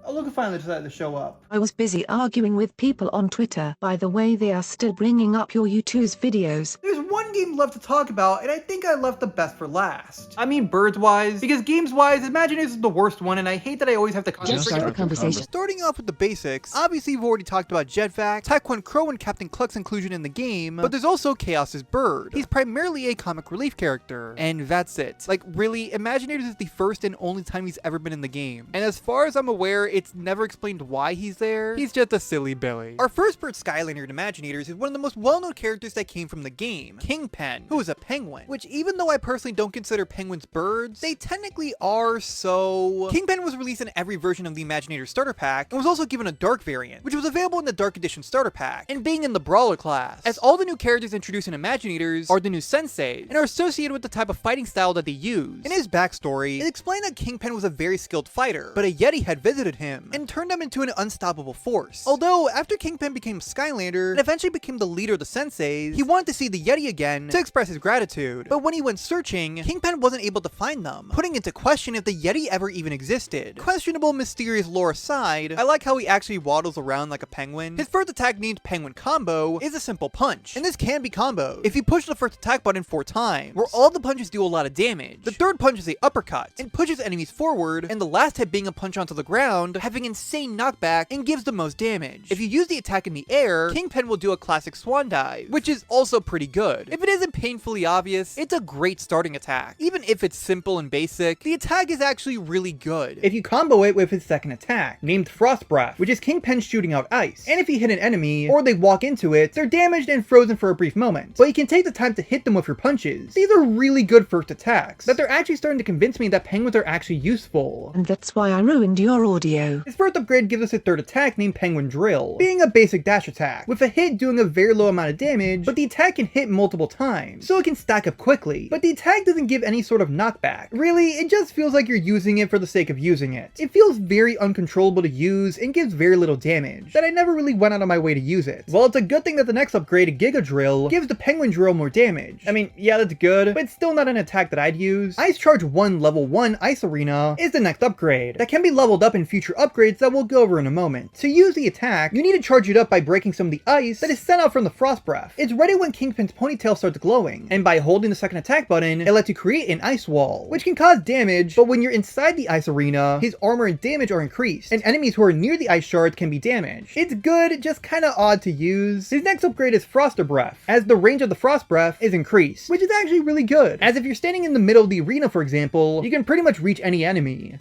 Oh, look, finally decided to show up. I was busy arguing with people on Twitter. By the way, they are still bringing up your Youtooz videos. There's one game left to talk about, and I think I left the best for last. I mean birds-wise, because games-wise, Imaginators is the worst one, and I hate that I always have to Just start the conversation. Starting off with the basics, obviously you've already talked about Jetvac, Kwon and Captain Cluck's inclusion in the game, but there's also Kaos Bird. He's primarily a comic relief character, and that's it. Like, really, Imaginators is the first and only time he's ever been in the game, and as far as I'm aware, it's never explained why he's there. He's just a silly Billy. Our first bird Skylander in Imaginators is one of the most well-known characters that came from the game, Kingpin, who is a penguin, which even though I personally don't consider penguins birds, they technically are. So Kingpin was released in every version of the Imaginator starter pack and was also given a dark variant, which was available in the Dark Edition starter pack, and being in the Brawler class, as all the new characters introduced in Imaginators are the new senseis and are associated with the type of fighting style that they use. In his backstory, it explained that Kingpin was a very skilled fighter, but a Yeti had visited him and turned him into an unstoppable force. Although, after Kingpin became Skylander and eventually became the leader of the senseis, he wanted to see the Yeti again to express his gratitude, but when he went searching, Kingpin wasn't able to find them, putting into question if the Yeti ever even existed. Questionable, mysterious lore aside, I like how he actually waddles around like a penguin. His first attack, named Penguin Combo, is a simple punch, and this can be comboed if you push the first attack button 4 times, where all the punches do a lot of damage. The third punch is the uppercut and pushes enemies forward, and the last hit being a punch onto the ground, having insane knockback and gives the most damage. If you use the attack in the air, Kingpin will do a classic swan dive, which is also pretty good. If it isn't painfully obvious, it's a great starting attack. Even if it's simple and basic, the attack is actually really good. If you combo it with his second attack, named Frost Breath, which is Kingpin shooting out ice, and if you hit an enemy, or they walk into it, they're damaged and frozen for a brief moment, but you can take the time to hit them with your punches. These are really good first attacks, that they're actually starting to convince me that penguins are actually useful. And that's why I ruined your audio. His first upgrade gives us a third attack named Penguin Drill, being a basic dash attack, with a hit doing a very low amount of damage, but the attack can hit multiple times, so it can stack up quickly, but the attack doesn't give any sort of knockback. Really, it just feels like you're using it for the sake of using it. It feels very uncontrollable to use and gives very little damage, that I never really went out of my way to use it. Well, it's a good thing that the next upgrade, Giga Drill, gives the Penguin Drill more damage. I mean, yeah, that's good, but it's still not an attack that I'd use. Ice Charge 1 Level 1 Ice Arena is the next upgrade, that can be leveled up in future upgrades that we'll go over in a moment. To use the attack, you need to charge it up by breaking some of the ice that is sent out from the Frost Breath. It's ready when Kingpin's ponytail starts glowing, and by holding the second attack button, it lets you create an ice wall, which can cause damage, but when you're inside the ice arena, his armor and damage are increased, and enemies who are near the ice shards can be damaged. It's good, just kinda odd to use. His next upgrade is Froster Breath, as the range of the Frost Breath is increased, which is actually really good, as if you're standing in the middle of the arena, for example, you can pretty much reach any enemy.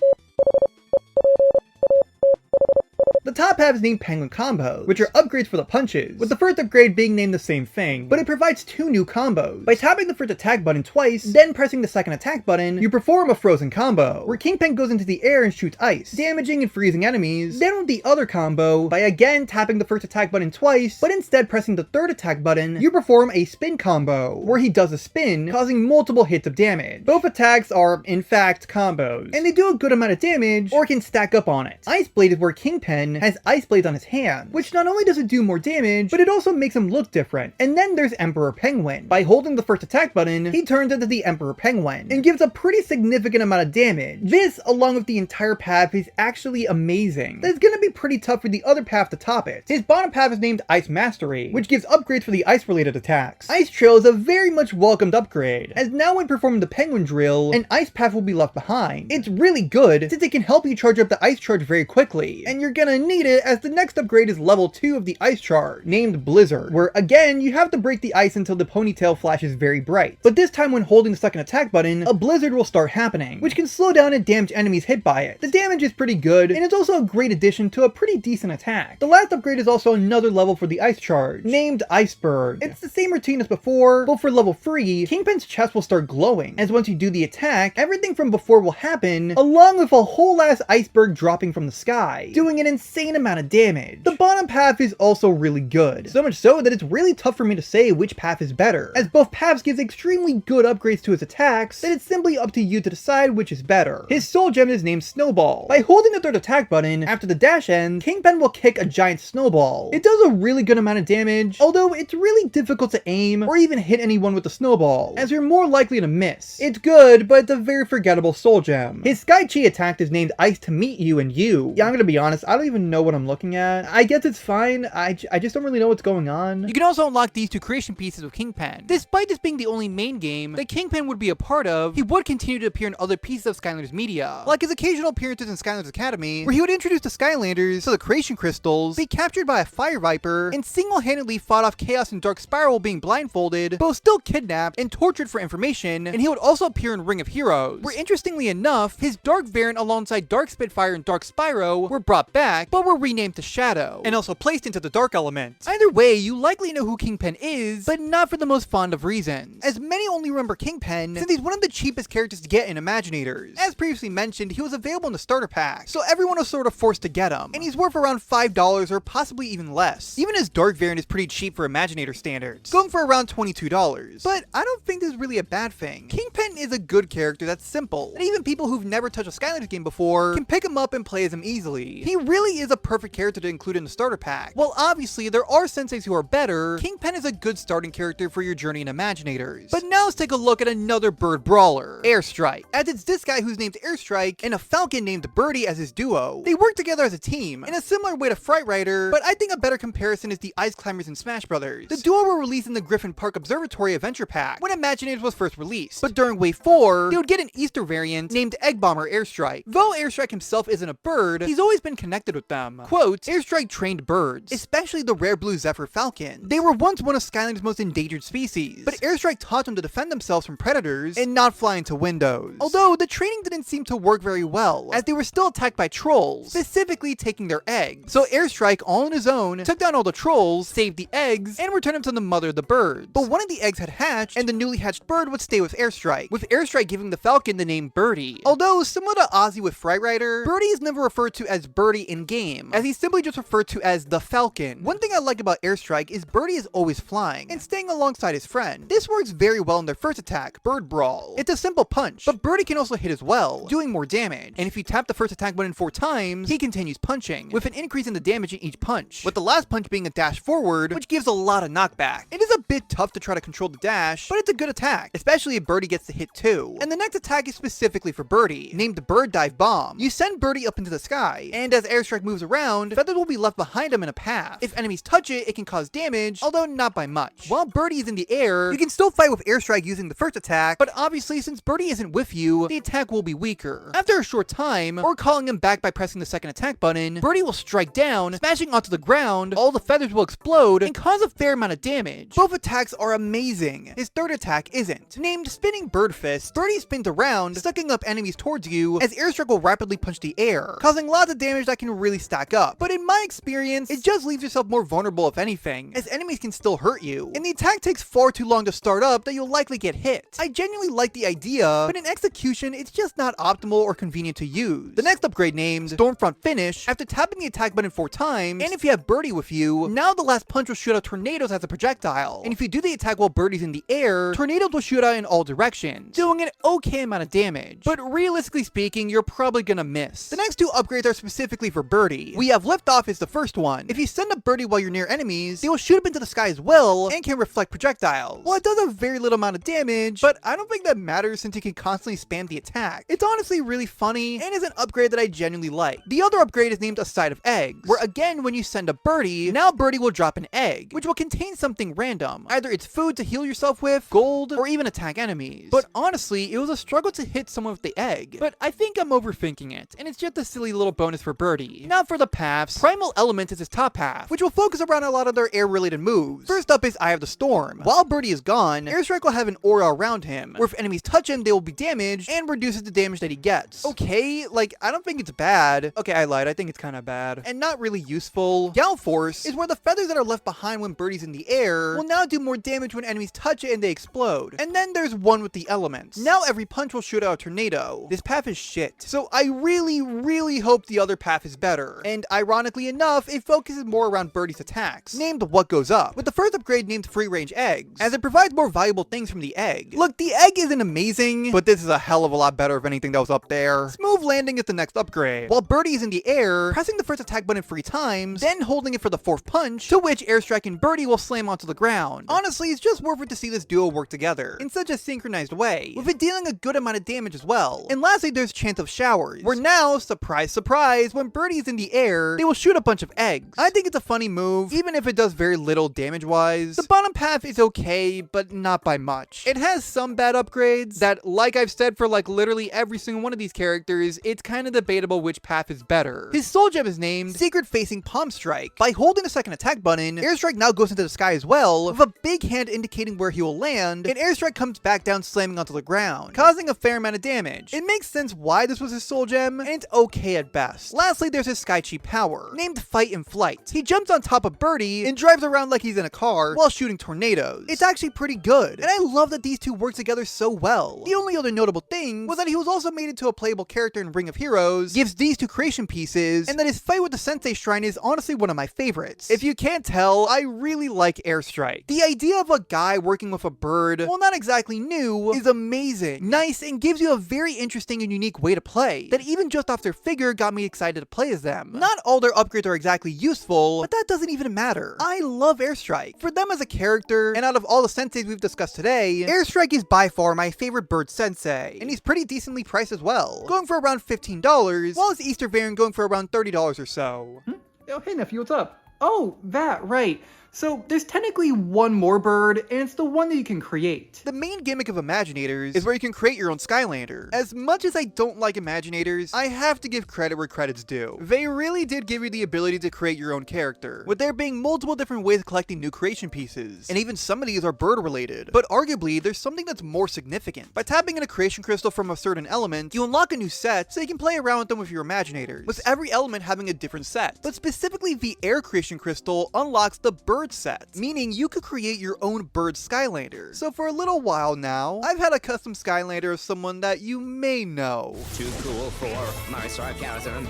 The top half is named Penguin Combos, which are upgrades for the punches, with the first upgrade being named the same thing, but it provides 2 new combos. By tapping the first attack button twice, then pressing the second attack button, you perform a frozen combo, where Kingpin goes into the air and shoots ice, damaging and freezing enemies. Then with the other combo, by again tapping the first attack button twice, but instead pressing the third attack button, you perform a spin combo, where he does a spin, causing multiple hits of damage. Both attacks are, in fact, combos, and they do a good amount of damage, or can stack up on it. Ice Blade is where Kingpin has ice blades on his hand, which not only does it do more damage, but it also makes him look different. And then there's Emperor Penguin. By holding the first attack button, he turns into the Emperor Penguin, and gives a pretty significant amount of damage. This, along with the entire path, is actually amazing. It's gonna be pretty tough for the other path to top it. His bottom path is named Ice Mastery, which gives upgrades for the ice-related attacks. Ice Trail is a very much welcomed upgrade, as now when performing the Penguin Drill, an ice path will be left behind. It's really good, since it can help you charge up the ice charge very quickly, and you're gonna need it as the next upgrade is level 2 of the ice charge, named Blizzard, where again you have to break the ice until the ponytail flashes very bright. But this time when holding the second attack button, a blizzard will start happening, which can slow down and damage enemies hit by it. The damage is pretty good, and it's also a great addition to a pretty decent attack. The last upgrade is also another level for the ice charge, named Iceberg. It's the same routine as before, but for level 3, Kingpin's chest will start glowing, as once you do the attack, everything from before will happen, along with a whole ass iceberg dropping from the sky, doing an insane amount of damage. The bottom path is also really good, so much so that it's really tough for me to say which path is better, as both paths gives extremely good upgrades to his attacks, that it's simply up to you to decide which is better. His soul gem is named Snowball. By holding the third attack button, after the dash ends, Kingpin will kick a giant snowball. It does a really good amount of damage, although it's really difficult to aim or even hit anyone with the snowball, as you're more likely to miss. It's good, but it's a very forgettable soul gem. His Sky Chi attack is named Ice to Meet You and You. Yeah, I'm gonna be honest, I don't even know what I'm looking at. I guess it's fine, I just don't really know what's going on. You can also unlock these 2 creation pieces with Kingpin. Despite this being the only main game that Kingpin would be a part of, he would continue to appear in other pieces of Skylanders media, like his occasional appearances in Skylanders Academy, where he would introduce the Skylanders to the creation crystals, be captured by a fire viper, and single-handedly fought off Chaos and Dark Spiral being blindfolded, but was still kidnapped and tortured for information. And he would also appear in Ring of Heroes, where interestingly enough, his Dark variant alongside Dark Spitfire and Dark Spyro were brought back, but were renamed to Shadow, and also placed into the Dark element. Either way, you likely know who Kingpin is, but not for the most fond of reasons, as many only remember Kingpin since he's one of the cheapest characters to get in Imaginators. As previously mentioned, he was available in the starter pack, so everyone was sort of forced to get him, and he's worth around $5 or possibly even less. Even his Dark variant is pretty cheap for Imaginator standards, going for around $22. But I don't think this is really a bad thing. Kingpin is a good character that's simple, and even people who've never touched a Skylanders game before can pick him up and play as him easily. He really is a perfect character to include in the starter pack. While obviously there are senseis who are better, Kingpin is a good starting character for your journey in Imaginators. But now let's take a look at another bird brawler, Airstrike. As it's this guy who's named Airstrike and a falcon named Birdie as his duo. They work together as a team in a similar way to Fright Rider, but I think a better comparison is the Ice Climbers in Smash Brothers. The duo were released in the Griffin Park Observatory Adventure Pack when Imaginators was first released, but during Wave 4, they would get an Easter variant named Egg Bomber Airstrike. Though Airstrike himself isn't a bird, he's always been connected with them. Quote, Airstrike trained birds, especially the rare blue Zephyr falcon. They were once one of Skylanders' most endangered species, but Airstrike taught them to defend themselves from predators and not fly into windows. Although the training didn't seem to work very well, as they were still attacked by trolls, specifically taking their eggs. So Airstrike, all on his own, took down all the trolls, saved the eggs, and returned them to the mother of the birds. But one of the eggs had hatched, and the newly hatched bird would stay with Airstrike, with Airstrike giving the falcon the name Birdie. Although, similar to Ozzy with Fright Rider, Birdie is never referred to as Birdie in-game, as he's simply just referred to as the Falcon. One thing I like about Airstrike is Birdie is always flying, and staying alongside his friend. This works very well in their first attack, Bird Brawl. It's a simple punch, but Birdie can also hit as well, doing more damage. And if you tap the first attack button 4 times, he continues punching, with an increase in the damage in each punch, with the last punch being a dash forward, which gives a lot of knockback. It is a bit tough to try to control the dash, but it's a good attack, especially if Birdie gets the hit too. And the next attack is specifically for Birdie, named Bird Dive Bomb. You send Birdie up into the sky, and as Airstrike moves around, feathers will be left behind him in a path. If enemies touch it, it can cause damage, although not by much. While Birdie is in the air, you can still fight with Airstrike using the first attack, but obviously since Birdie isn't with you, the attack will be weaker. After a short time, or calling him back by pressing the second attack button, Birdie will strike down, smashing onto the ground, all the feathers will explode, and cause a fair amount of damage. Both attacks are amazing. His third attack isn't. Named Spinning Bird Fist, Birdie spins around, sucking up enemies towards you, as Airstrike will rapidly punch the air, causing lots of damage that can really stack up. But in my experience, it just leaves yourself more vulnerable if anything, as enemies can still hurt you, and the attack takes far too long to start up that you'll likely get hit. I genuinely like the idea, but in execution, it's just not optimal or convenient to use. The next upgrade, named Stormfront Finish, after tapping the attack button 4 times, and if you have Birdie with you, now the last punch will shoot out tornadoes as a projectile, and if you do the attack while Birdie's in the air, tornadoes will shoot out in all directions, doing an okay amount of damage, but realistically speaking, you're probably gonna miss. The next 2 upgrades are specifically for Birdie. We have Liftoff is the first one. If you send up Birdie while you're near enemies, they will shoot up into the sky as well, and can reflect projectiles. Well, it does a very little amount of damage, but I don't think that matters since you can constantly spam the attack. It's honestly really funny, and is an upgrade that I genuinely like. The other upgrade is named A Side of Eggs, where again, when you send a Birdie, now Birdie will drop an egg, which will contain something random. Either it's food to heal yourself with, gold, or even attack enemies. But honestly, it was a struggle to hit someone with the egg. But I think I'm overthinking it, and it's just a silly little bonus for Birdie. Now for the paths, Primal Element is his top path, which will focus around a lot of their air-related moves. First up is Eye of the Storm. While Birdie is gone, Airstrike will have an aura around him, where if enemies touch him, they will be damaged, and reduces the damage that he gets. Okay, like, I don't think it's bad. Okay, I lied, I think it's kinda bad. And not really useful. Gal Force is where the feathers that are left behind when Birdie's in the air will now do more damage when enemies touch it and they explode. And then there's One with the Elements. Now every punch will shoot out a tornado. This path is shit. So I really hope the other path is better. And ironically enough, it focuses more around Birdie's attacks, named What Goes Up, with the first upgrade named Free Range Eggs, as it provides more valuable things from the egg. Look, the egg isn't amazing, but this is a hell of a lot better of anything that was up there. Smooth Landing is the next upgrade. While Birdie is in the air, pressing the first attack button 3 times, then holding it for the 4th punch, to which Airstrike and Birdie will slam onto the ground. Honestly, it's just worth it to see this duo work together in such a synchronized way, with it dealing a good amount of damage as well. And lastly, there's Chance of Showers, where now, surprise surprise, when Birdie is in the air, they will shoot a bunch of eggs. I think it's a funny move, even if it does very little damage wise. The bottom path is okay, but not by much. It has some bad upgrades that, like I've said for like literally every single one of these characters, it's kind of debatable which path is better. His soul gem is named Secret Facing Palm Strike. By holding the second attack button, Airstrike now goes into the sky as well, with a big hand indicating where he will land, and Airstrike comes back down slamming onto the ground, causing a fair amount of damage. It makes sense why this was his soul gem, and it's okay at best. Lastly, there's his Sky Chi power, named Fight and Flight. He jumps on top of Birdie and drives around like he's in a car while shooting tornadoes. It's actually pretty good, and I love that these two work together so well. The only other notable thing was that he was also made into a playable character in Ring of Heroes, gives these two creation pieces, and that his fight with the Sensei Shrine is honestly one of my favorites. If you can't tell, I really like Airstrike. The idea of a guy working with a bird, while not exactly new, is amazing, nice, and gives you a very interesting and unique way to play, that even just off their figure got me excited to play as them. Not all their upgrades are exactly useful, but that doesn't even matter. I love Airstrike. For them as a character, and out of all the senseis we've discussed today, Airstrike is by far my favorite bird sensei, and he's pretty decently priced as well, going for around $15, while his Easter variant going for around $30 or so. Oh, hey nephew, what's up? Oh, that, right. So there's technically one more bird, and it's the one that you can create. The main gimmick of Imaginators is where you can create your own Skylander. As much as I don't like Imaginators, I have to give credit where credit's due. They really did give you the ability to create your own character, with there being multiple different ways of collecting new creation pieces, and even some of these are bird related. But arguably, there's something that's more significant. By tapping in a creation crystal from a certain element, you unlock a new set so you can play around with them with your Imaginators, with every element having a different set. But specifically, the air creation crystal unlocks the bird set, meaning you could create your own bird Skylander. So for a little while now, I've had a custom Skylander of someone that you may know. Too cool for my sarcasm.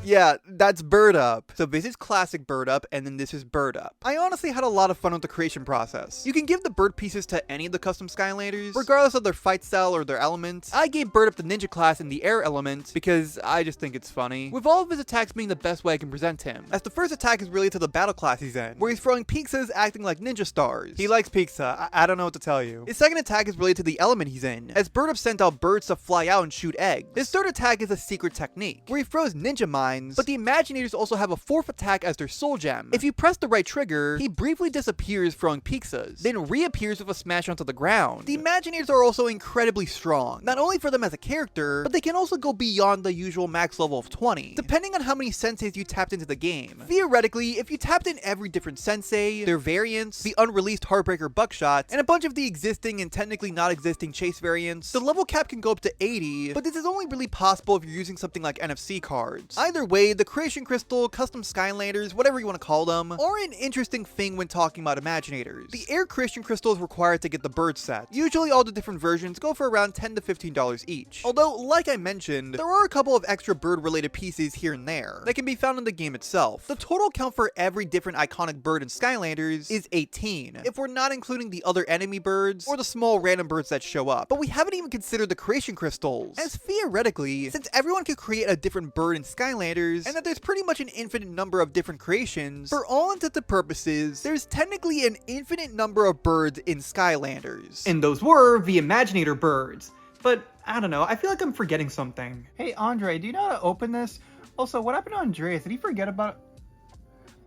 Yeah, that's Bird Up. So this is classic Bird Up, and then this is Bird Up. I honestly had a lot of fun with the creation process. You can give the bird pieces to any of the custom Skylanders, regardless of their fight style or their element. I gave Bird Up the ninja class and the air element, because I just think it's funny, with all of his attacks being the best way I can present him, as the first attack is related to the battle class he's in, where he's throwing pizzas acting like ninja stars. He likes pizza, I don't know what to tell you. His second attack is related to the element he's in, as Bird Up sent out birds to fly out and shoot eggs. His third attack is a secret technique, where he throws ninja mines, but the Imaginators also have a fourth attack as their soul gem. If you press the right trigger, he briefly disappears throwing pizzas, then reappears with a smash onto the ground. The Imaginators are also incredibly strong, not only for them as a character, but they can also go beyond the usual max level of 20, depending on how many senseis you tapped into the game. Theoretically, if you tapped in every different sensei, their variants, the unreleased Heartbreaker Buckshot, and a bunch of the existing and technically not existing chase variants, the level cap can go up to 80, but this is only really possible if you're using something like NFC cards. Either way, the creation crystal, custom Skylanders, whatever you want to call them, are an interesting thing when talking about Imaginators. The air creation crystal is required to get the bird set. Usually all the different versions go for around $10 to $15 each. Although, like I mentioned, there are a couple of extra bird related pieces here and there that can be found in the game itself. The total count for every different iconic bird in Skylanders is 18, if we're not including the other enemy birds or the small random birds that show up. But we haven't even considered the creation crystals, as theoretically, since everyone could create a different bird in Skylanders, and that there's pretty much an infinite number of different creations, for all intents and purposes, there's technically an infinite number of birds in Skylanders. And those were the Imaginator birds. But I don't know, I feel like I'm forgetting something. Hey Andre, do you know how to open this? Also, what happened to Andreas? Did he forget about...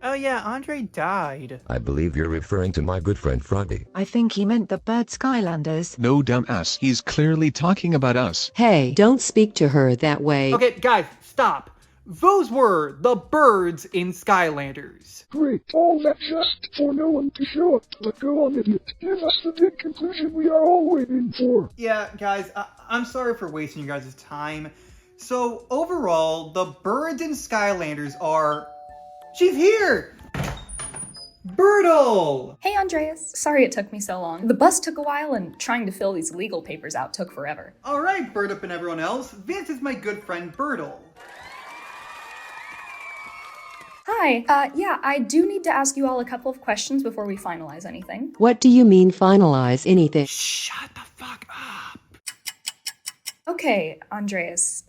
Oh yeah, Andre died. I believe you're referring to my good friend Friday. I think he meant the bird Skylanders. No, dumbass. He's clearly talking about us. Hey, don't speak to her that way. Okay, guys, stop. Those were the birds in Skylanders. Great, all that just for no one to show up. But go on, idiot. Give us the big conclusion we are all waiting for. Yeah, guys, I'm sorry for wasting you guys' time. So, overall, the birds in Skylanders are... She's here! Birdle! Hey Andreas, sorry it took me so long. The bus took a while and trying to fill these legal papers out took forever. Alright, Bird Up and everyone else, this is my good friend Birdle. Hi, yeah, I do need to ask you all a couple of questions before we finalize anything. What do you mean finalize anything? Shut the fuck up! Okay, Andreas,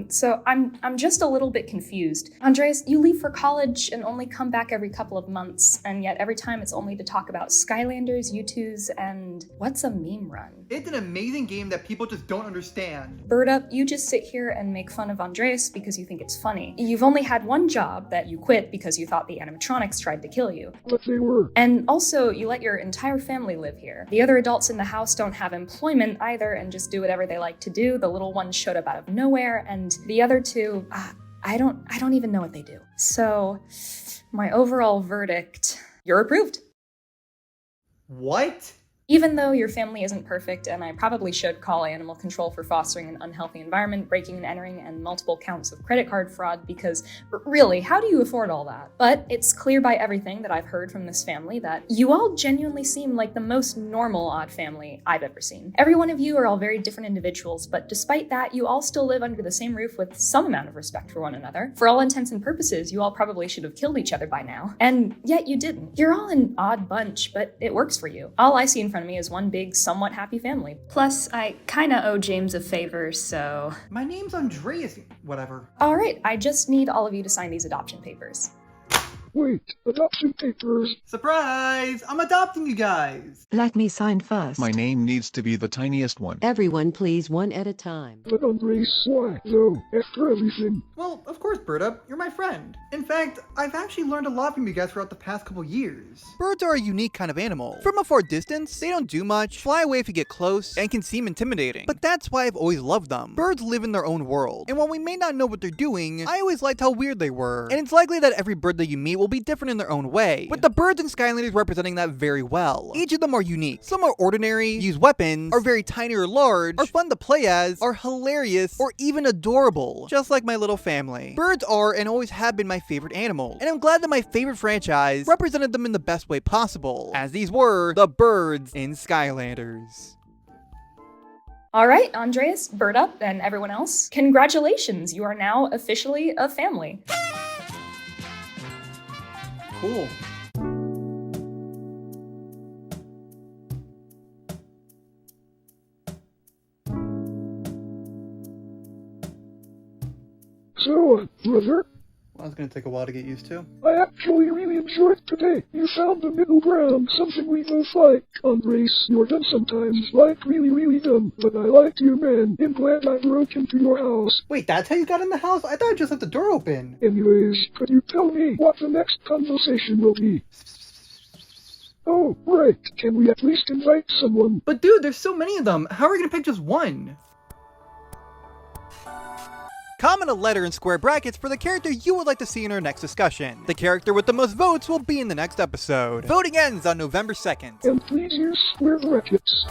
So I'm just a little bit confused. Andreas, you leave for college and only come back every couple of months, and yet every time it's only to talk about Skylanders, Youtooz, and what's a meme run? It's an amazing game that people just don't understand. Bird Up, you just sit here and make fun of Andreas because you think it's funny. You've only had one job that you quit because you thought the animatronics tried to kill you. But they were. And also, you let your entire family live here. The other adults in the house don't have employment either and just do whatever they like to do. The little one showed up out of nowhere, and the other two, I don't even know what they do. So, my overall verdict, you're approved. What? Even though your family isn't perfect, and I probably should call animal control for fostering an unhealthy environment, breaking and entering, and multiple counts of credit card fraud, because really, how do you afford all that? But it's clear by everything that I've heard from this family that you all genuinely seem like the most normal odd family I've ever seen. Every one of you are all very different individuals, but despite that, you all still live under the same roof with some amount of respect for one another. For all intents and purposes, you all probably should have killed each other by now, and yet you didn't. You're all an odd bunch, but it works for you. All I see in front of me is one big, somewhat happy family. Plus, I kinda owe James a favor, so... My name's Andreas, whatever. Alright, I just need all of you to sign these adoption papers. Wait, adoption papers. Surprise! I'm adopting you guys! Let me sign first. My name needs to be the tiniest one. Everyone please, one at a time. But Andres, why, though, after everything? Well, of course, Bird Up, you're my friend. In fact, I've actually learned a lot from you guys throughout the past couple years. Birds are a unique kind of animal. From a far distance, they don't do much, fly away if you get close, and can seem intimidating. But that's why I've always loved them. Birds live in their own world, and while we may not know what they're doing, I always liked how weird they were. And it's likely that every bird that you meet will be different in their own way, with the birds in Skylanders representing that very well. Each of them are unique. Some are ordinary, use weapons, are very tiny or large, are fun to play as, are hilarious, or even adorable, just like my little family. Birds are and always have been my favorite animals, and I'm glad that my favorite franchise represented them in the best way possible, as these were the birds in Skylanders. Alright, Andreas, Bird Up, and everyone else, congratulations, you are now officially a family. Cool. So, brother? Well, it's gonna take a while to get used to. I actually really enjoyed today. You found the middle ground, something we both like. Andres, you're dumb sometimes, like really dumb, but I like you, man. I'm glad I broke into your house. Wait, that's how you got in the house? I thought I just left the door open. Anyways, could you tell me what the next conversation will be? Oh, right. Can we at least invite someone? But dude, there's so many of them. How are we gonna pick just one? Comment a letter in square brackets for the character you would like to see in our next discussion. The character with the most votes will be in the next episode. Voting ends on November 2nd. And please use square brackets.